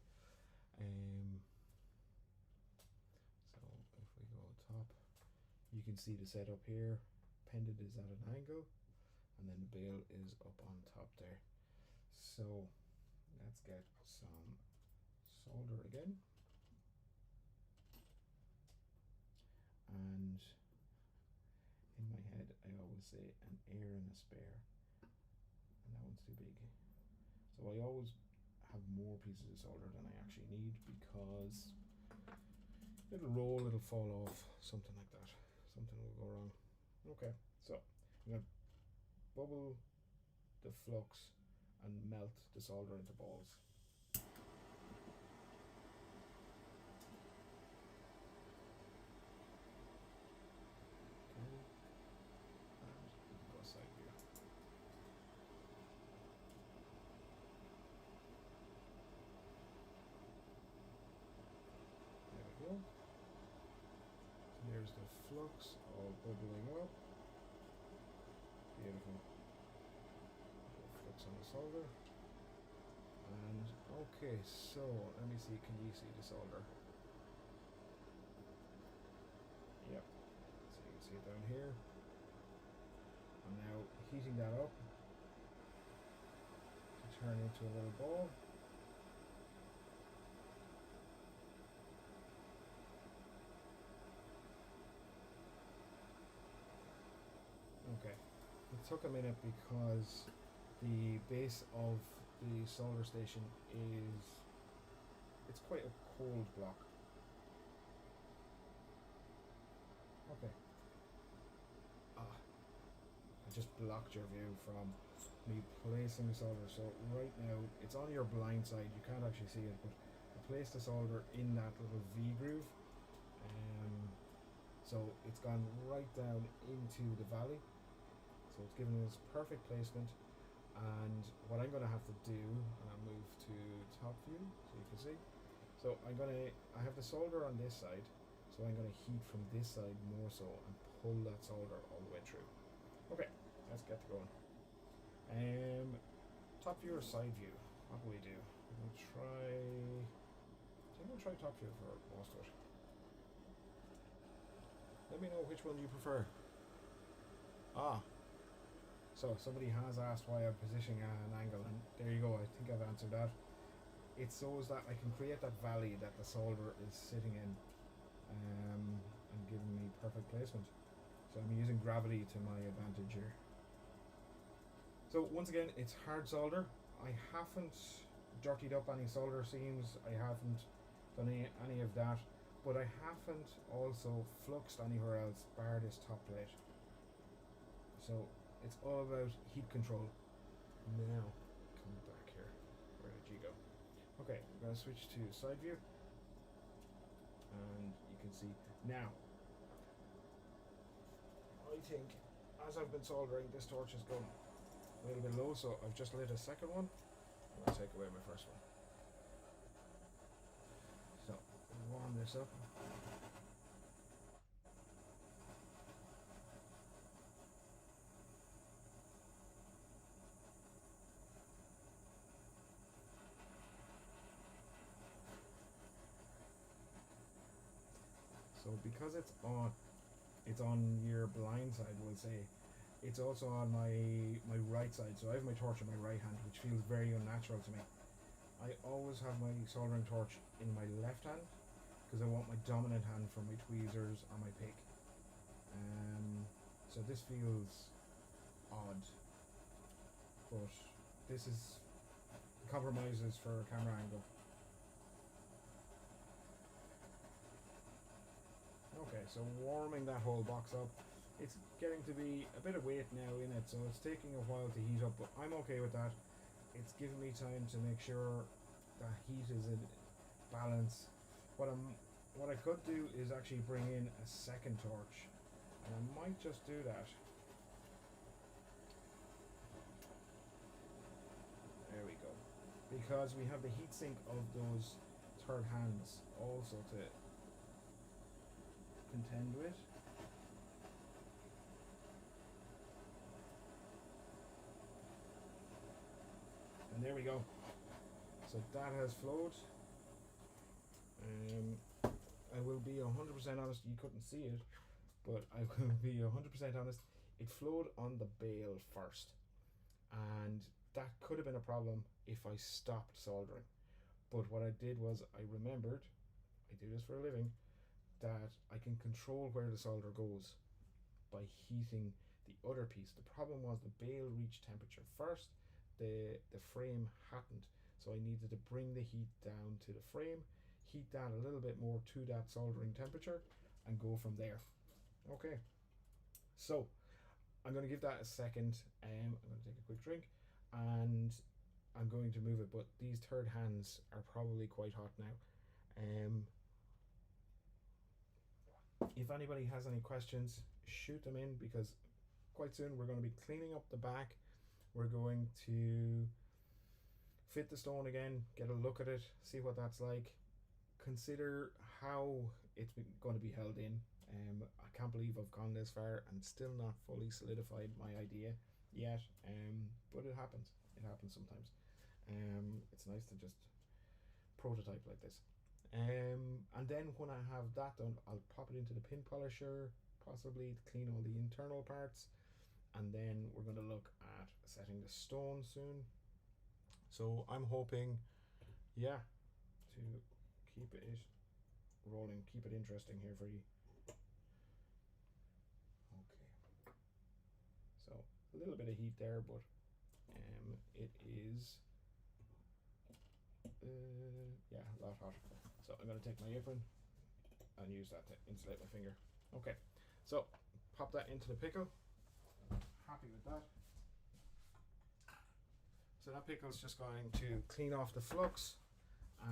So if we go top, you can see the setup here. Pendant is at an angle, and then the bail is up on top there. So let's get some solder again, and in my head I always say an air and a spare, and that one's too big, so I always have more pieces of solder than I actually need, because it'll roll, it'll fall off, something like that, something will go wrong. Okay, so I'm going to bubble the flux and melt the solder into balls. Side view. There we go. So there's the flux all bubbling up. Beautiful. solder. And okay, so let me see, can you see the solder? Yep, so you can see it down here. I'm now heating that up to turn into a little ball. Okay, it took a minute because the base of the solder station it's quite a cold block. Okay. I just blocked your view from me placing the solder. So right now it's on your blind side. You can't actually see it, but I placed the solder in that little V groove. So it's gone right down into the valley. So it's giving us perfect placement. And what I'm going to have to do, and I'll move to top view so you can see. So I have the solder on this side, so I'm going to heat from this side more so and pull that solder all the way through. Okay, let's get going. Top view or side view? What will we do? I'm going to try top view for most of it. Let me know which one you prefer. So somebody has asked why I'm positioning at an angle, and there you go, I think I've answered that. It shows that I can create that valley that the solder is sitting in, and giving me perfect placement. So I'm using gravity to my advantage here. So once again, it's hard solder. I haven't dirtied up any solder seams, I haven't done any of that, but I haven't also fluxed anywhere else bar this top plate. So it's all about heat control. Now, come back here. Where did you go? Okay, I'm going to switch to side view. And you can see now. I think as I've been soldering, this torch has gone a little bit low, so I've just lit a second one. I'm going to take away my first one. So, warm this up. So because it's on your blind side, we'll say, it's also on my right side. So I have my torch in my right hand, which feels very unnatural to me. I always have my soldering torch in my left hand because I want my dominant hand for my tweezers or my pick. So this feels odd, but this is compromises for camera angle. Okay, so warming that whole box up. It's getting to be a bit of weight now in it, so it's taking a while to heat up, but I'm okay with that. It's giving me time to make sure that heat is in balance. What I could do is actually bring in a second torch, and I might just do that. There we go. Because we have the heatsink of those third hands also to contend with. And there we go. So that has flowed. I will be 100% honest, you couldn't see it, but I will be 100% honest, it flowed on the bale first. And that could have been a problem if I stopped soldering. But what I did was I remembered, I do this for a living, that I can control where the solder goes by heating the other piece. The problem was the bale reached temperature first, the frame hadn't, so I needed to bring the heat down to the frame, heat that a little bit more to that soldering temperature, and go from there. Okay, so I'm going to give that a second. I'm going to take a quick drink, and I'm going to move it, but these third hands are probably quite hot now. If anybody has any questions, shoot them in, because quite soon we're going to be cleaning up the back. We're going to fit the stone again, get a look at it, see what that's like, consider how it's going to be held in. I can't believe I've gone this far and still not fully solidified my idea. yet, but it happens. It happens sometimes. It's nice to just prototype like this. And then when I have that done, I'll pop it into the pin polisher, possibly to clean all the internal parts, and then we're going to look at setting the stone soon. So I'm hoping, yeah, to keep it rolling, keep it interesting here for you. Okay, so a little bit of heat there, but it is yeah, a lot hot. So I'm going to take my apron and use that to insulate my finger. Okay, so pop that into the pickle. Happy with that. So that pickle's just going to clean off the flux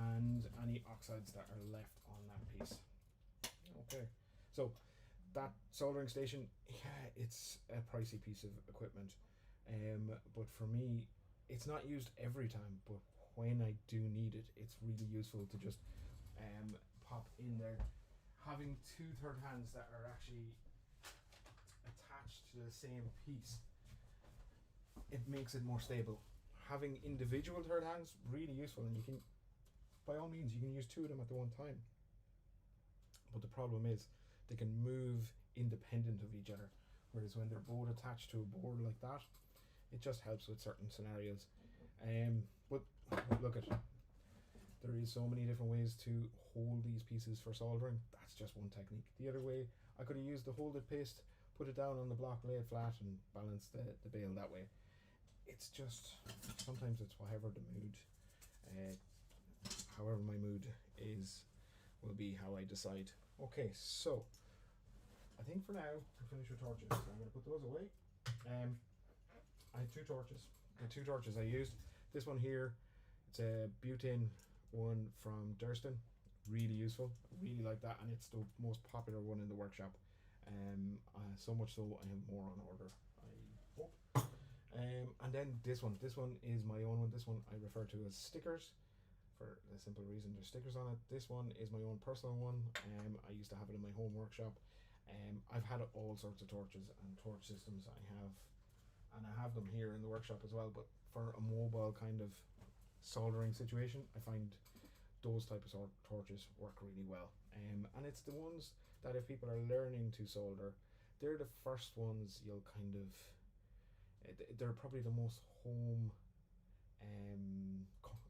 and any oxides that are left on that piece. Okay, so that soldering station, yeah, it's a pricey piece of equipment, but for me, it's not used every time, but when I do need it, it's really useful to just pop in there. Having two third hands that are actually attached to the same piece, it makes it more stable. Having individual third hands, really useful, and you can, by all means, you can use two of them at the one time. But the problem is they can move independent of each other, whereas when they're both attached to a board like that, it just helps with certain scenarios. But look at, there is so many different ways to hold these pieces for soldering. That's just one technique. The other way, I could have used the hold it paste, put it down on the block, lay it flat, and balance the bail that way. It's just, sometimes it's whatever the mood, however my mood is, will be how I decide. Okay, so I think for now to finish with torches, so I'm going to put those away. I have two torches. The two torches I used, this one here, it's a butane one from Durston, really useful. I really like that, and it's the most popular one in the workshop. So much so I have more on order, I hope. And then this one is my own one. This one I refer to as stickers, for the simple reason there's stickers on it. This one is my own personal one. I used to have it in my home workshop. I've had all sorts of torches and torch systems I have them here in the workshop as well, but for a mobile kind of soldering situation, I find those types of torches work really well. And it's the ones that if people are learning to solder, they're the first ones you'll kind of, they're probably the most home,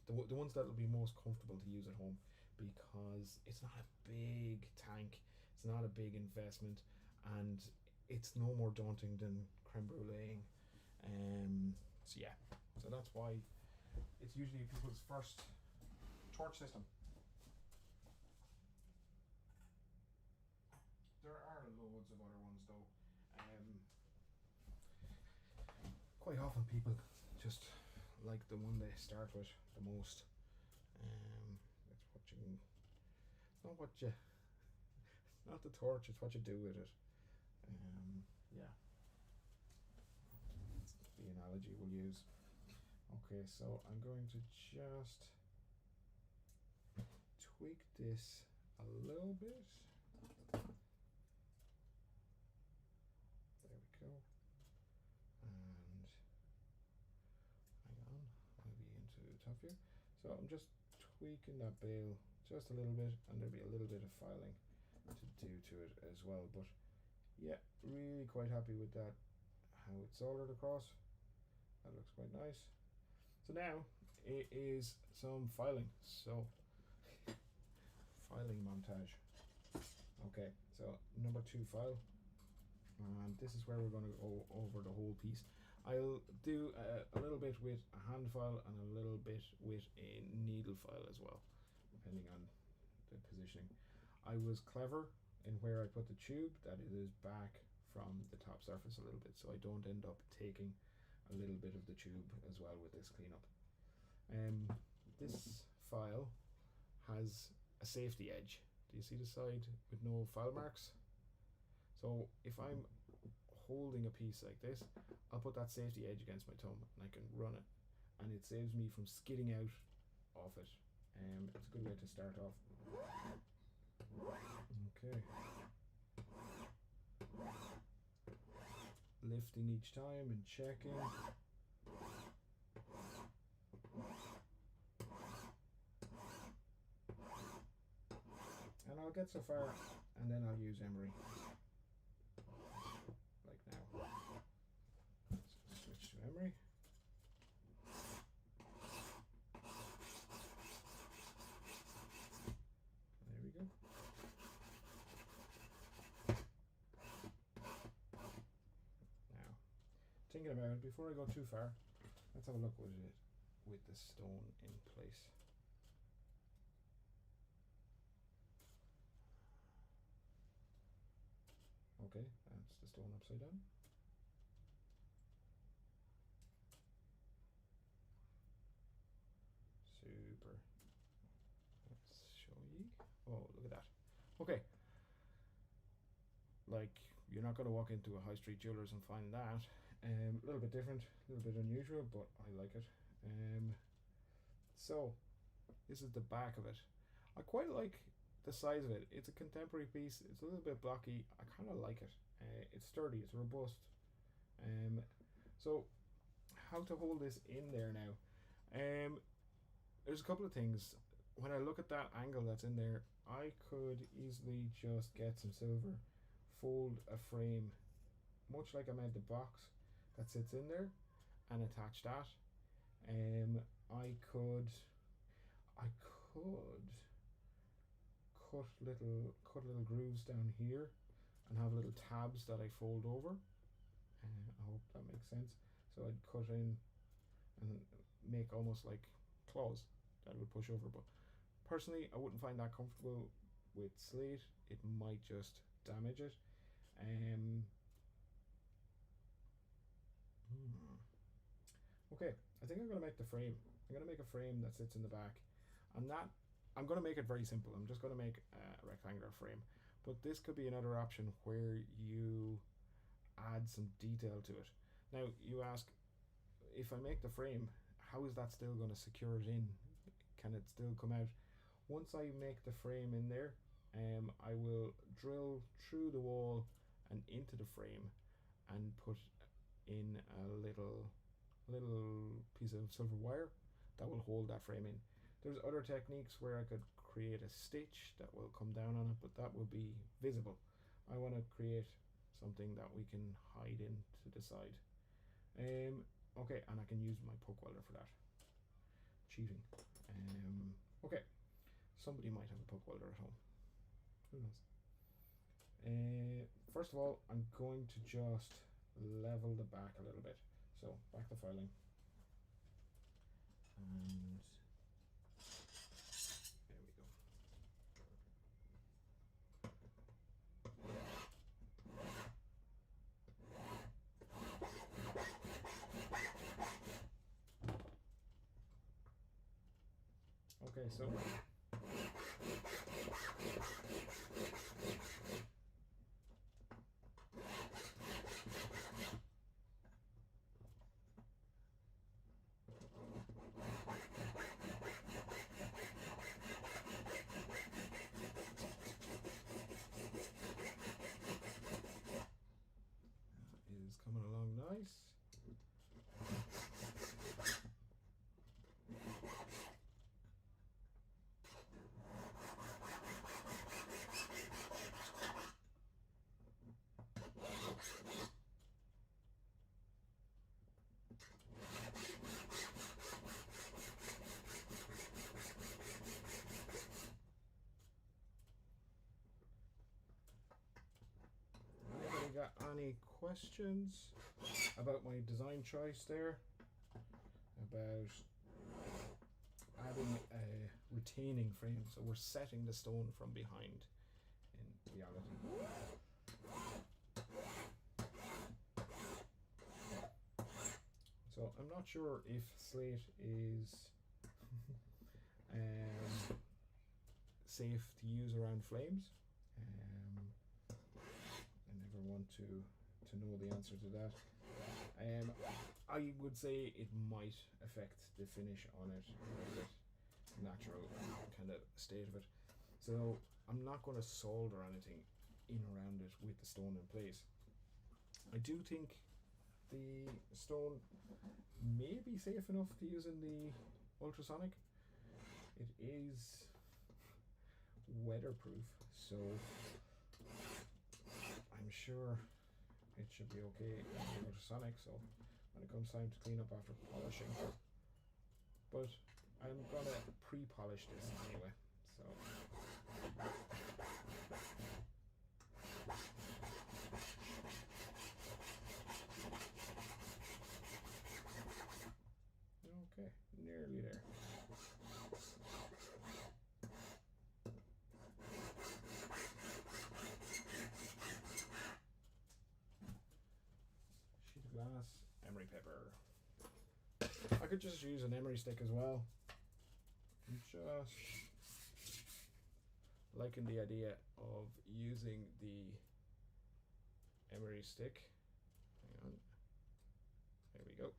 the ones that will be most comfortable to use at home, because it's not a big tank, it's not a big investment, and it's no more daunting than creme bruleeing. So yeah, so that's why it's usually people's first torch system. There are loads of other ones though. Quite often people just like the one they start with the most. It's what you, it's not what you, it's not the torch, it's what you do with it. Yeah, that's the analogy we'll use. Okay, so I'm going to just tweak this a little bit. There we go. And hang on, maybe into the top here. So I'm just tweaking that bail just a little bit, and there'll be a little bit of filing to do to it as well. But yeah, really quite happy with that, how it's soldered across. That looks quite nice. So now it is some filing. So filing montage. Okay, so number 2 file, and this is where we're going to go over the whole piece. I'll do a little bit with a hand file and a little bit with a needle file as well, depending on the positioning. I was clever in where I put the tube, that it is back from the top surface a little bit, so I don't end up taking a little bit of the tube as well with this cleanup. This file has a safety edge. Do you see the side with no file marks? So if I'm holding a piece like this, I'll put that safety edge against my thumb and I can run it, and it saves me from skidding out off it. It's a good way to start off. Okay. lifting each time and checking. And I'll get so far and then I'll use emery. Like now. So switch to emery. There we go. Now, thinking about it, before I go too far, let's have a look with it with the stone in place. Okay, that's the stone upside down. Super. Let's show you. Oh, look at that. Okay. Like, you're not going to walk into a high street jeweller's and find that. A little bit different, a little bit unusual, but I like it. So, this is the back of it. I quite like the size of it. It's a contemporary piece. It's a little bit blocky. I kind of like it. It's sturdy. It's robust. So how to hold this in there now? There's a couple of things. When I look at that angle that's in there, I could easily just get some silver, fold a frame, much like I made the box that sits in there, and attach that. I could cut little grooves down here and have little tabs that I fold over. I hope that makes sense. So I'd cut in and make almost like claws that would push over, but personally I wouldn't find that comfortable with slate. It might just damage it. Okay, I think I'm going to make the frame. I'm going to make a frame that sits in the back, and that I'm going to make it very simple. I'm just going to make a rectangular frame, but this could be another option where you add some detail to it. Now you ask, if I make the frame, how is that still going to secure it in? Can it still come out? Once I make the frame in there, I will drill through the wall and into the frame and put in a little piece of silver wire that will hold that frame in. There's other techniques where I could create a stitch that will come down on it, but that will be visible. I want to create something that we can hide in to the side. Okay, and I can use my poke welder for that. Cheating. Okay, somebody might have a poke welder at home. Who knows? First of all, I'm going to just level the back a little bit. So back the filing. And there we go. Okay, so is coming along nice. Anybody got any questions about my design choice there? About adding a retaining frame, so we're setting the stone from behind in reality. So I'm not sure if slate is safe to use around flames. I never want to know the answer to that. I would say it might affect the finish on it, the natural kind of state of it. So I'm not going to solder anything in around it with the stone in place. I do think the stone may be safe enough to use in the ultrasonic. It is weatherproof, so I'm sure it should be okay in the ultrasonic. So when it comes time to clean up after polishing, but I'm gonna pre-polish this anyway. So okay, nearly there. Sheet of glass, emery paper. I could just use an emery stick as well. I'm just liking the idea of using the emery stick. Hang on. There we go.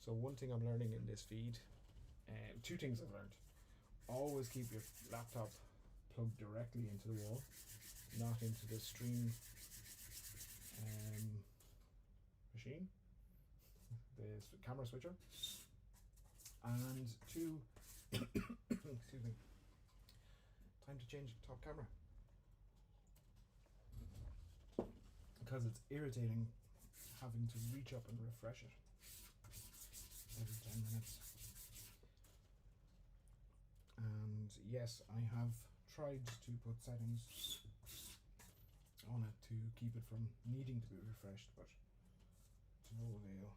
So one thing I'm learning in this feed, two things I've learned. Always keep your laptop plugged directly into the wall, not into the stream machine, the camera switcher. And two, excuse me, time to change the top camera, because it's irritating having to reach up and refresh it every 10 minutes. And yes, I have tried to put settings on it to keep it from needing to be refreshed, but to no avail.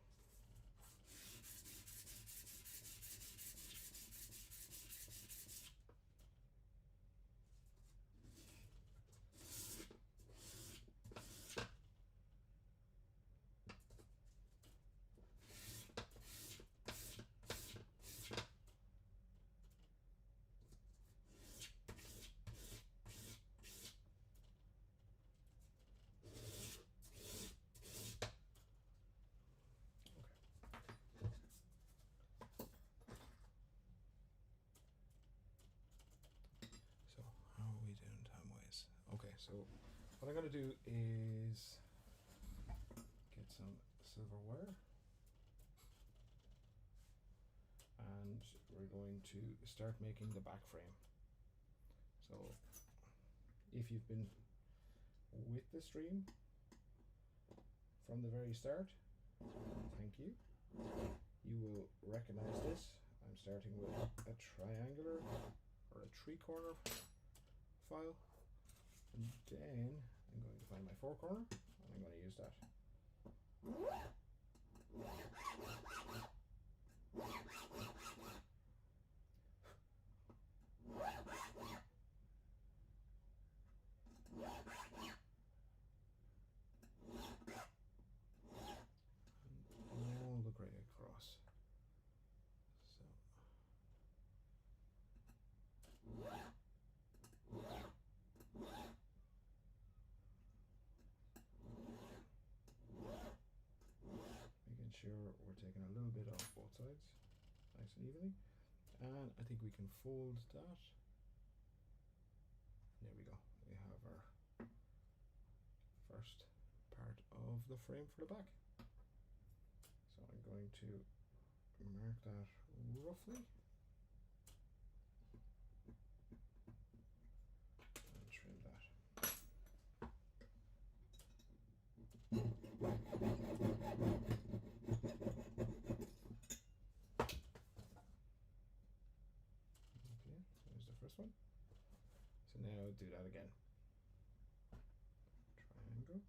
So what I'm going to do is get some silverware, and we're going to start making the back frame. So if you've been with the stream from the very start, thank you. You will recognize this. I'm starting with a triangular or a 3-corner file. And then I'm going to find my 4-corner, and I'm going to use that. And all the way across. So. Sure, we're taking a little bit off both sides, nice and evenly, and I think we can fold that. There we go. We have our first part of the frame for the back. So I'm going to mark that roughly and trim that. One. So now do that again. Triangle.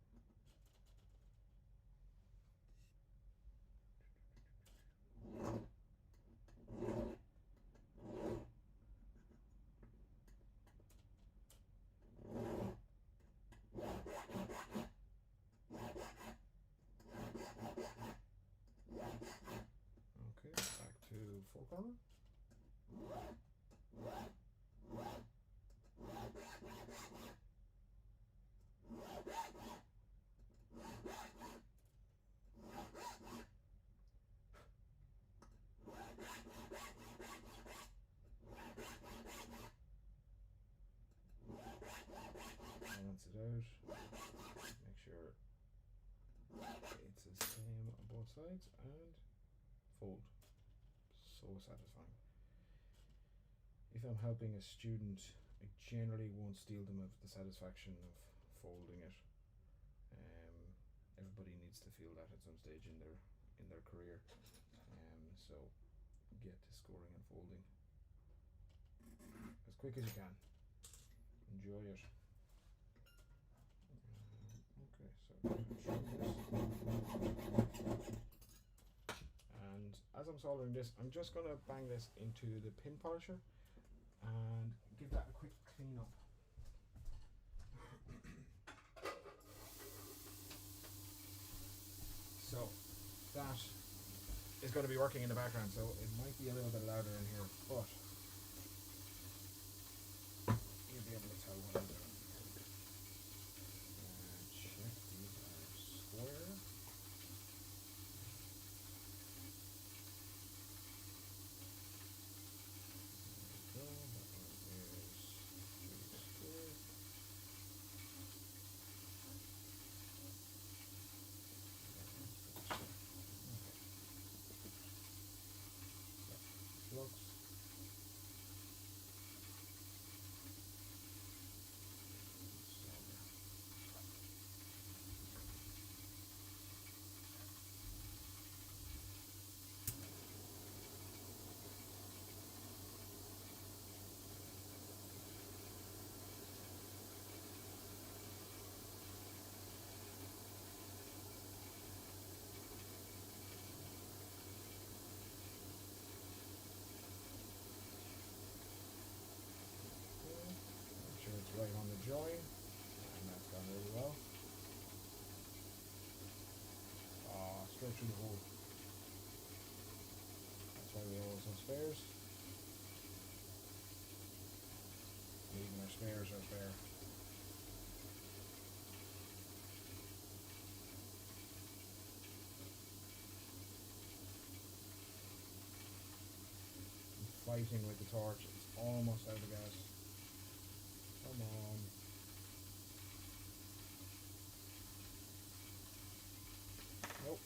Okay, back to 4-corner. both sides and fold. So satisfying. If I'm helping a student, I generally won't steal them of the satisfaction of folding it. Everybody needs to feel that at some stage in their career. So get to scoring and folding as quick as you can. Enjoy it. Okay, so and as I'm soldering this, I'm just going to bang this into the pin polisher and give that a quick clean up. So that is going to be working in the background, so it might be a little bit louder in here, but you'll be able to tell what I'm doing. Check these are square. There we go. That one is square. Looks. Right on the join, and that's gone really well. Straight through the hole. That's why we always have spares. And even our spares are spare. I'm fighting with the torch, it's almost out of gas. Come on. Nope.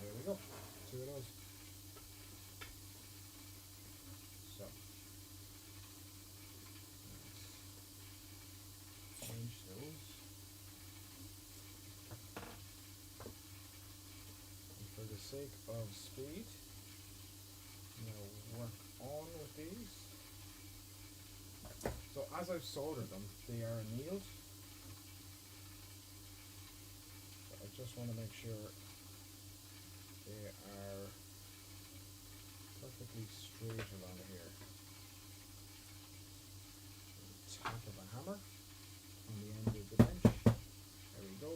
There we go. 2 of those. So. Change those. And for the sake of speed, I'm going to work on with these. So as I've soldered them, they are annealed. So I just want to make sure they are perfectly straight along here. Tap of a hammer on the end of the bench. There we go.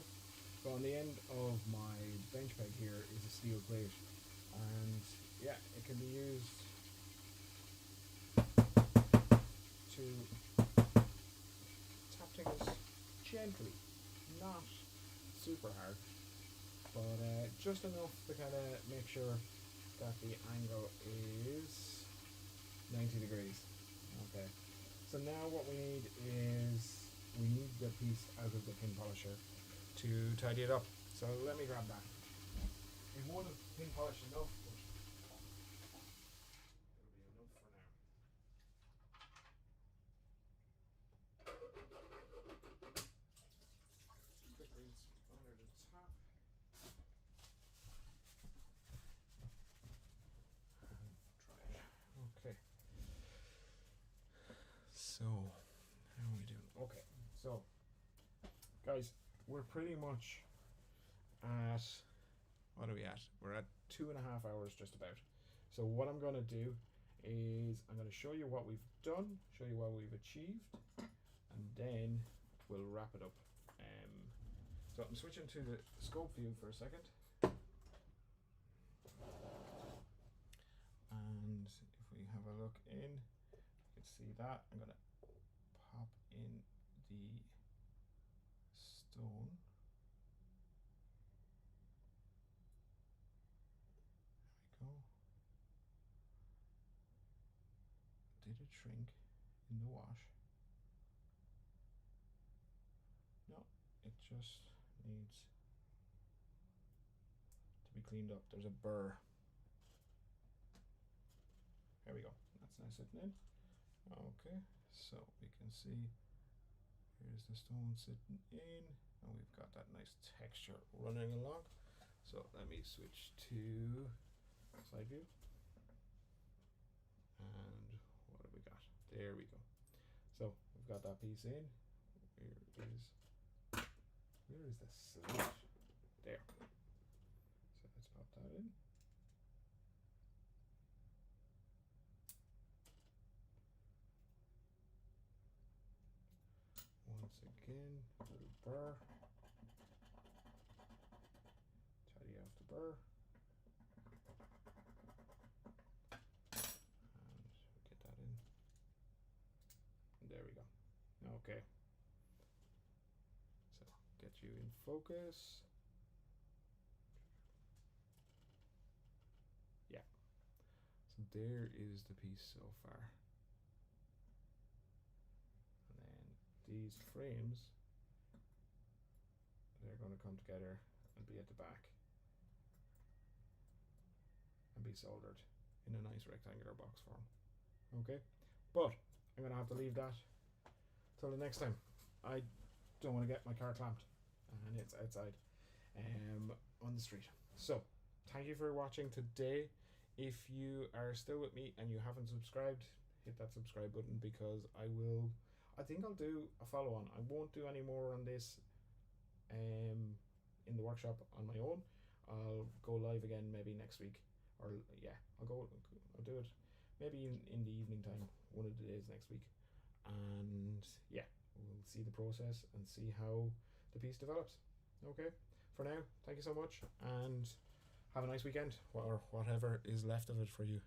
So on the end of my bench peg here is a steel plate, and yeah, it can be used to tap things gently, not super hard, but just enough to kind of make sure that the angle is 90 degrees. Okay. So now what we need is the piece out of the pin polisher to tidy it up. So let me grab that. It won't have pin polished enough, but it'll be enough for now. Quick rinse under the tap. Okay. So, how are we doing? Okay, so guys, we're pretty much at, what are we at? We're at 2.5 hours just about. So what I'm going to do is I'm going to show you what we've done, show you what we've achieved, and then we'll wrap it up. So I'm switching to the scope view for a second. And if we have a look in, you can see that. I'm going to pop in the stone. shrink in the wash. No, it just needs to be cleaned up. There's a burr. There we go. That's nice sitting in. Okay, so we can see here's the stone sitting in, and we've got that nice texture running along. So let me switch to side view. And what have we got? There we go. So we've got that piece in. Where is the slate? There. So let's pop that in. Once again, a little burr. Tidy off the burr. And get that in. There we go. Okay. So get you in focus. Yeah. So there is the piece so far. And then these frames, they're going to come together and be at the back and be soldered in a nice rectangular box form. Okay, but I'm going to have to leave that till the next time. I don't want to get my car clamped and it's outside on the street. So thank you for watching today. If you are still with me and you haven't subscribed, hit that subscribe button, because I think I'll do a follow-on. I won't do any more on this in the workshop on my own. I'll go live again maybe next week, or yeah, I'll do it maybe in the evening time, one of the days next week, and yeah, we'll see the process and see how the piece develops. Okay, for now, thank you so much, and have a nice weekend, or whatever is left of it for you.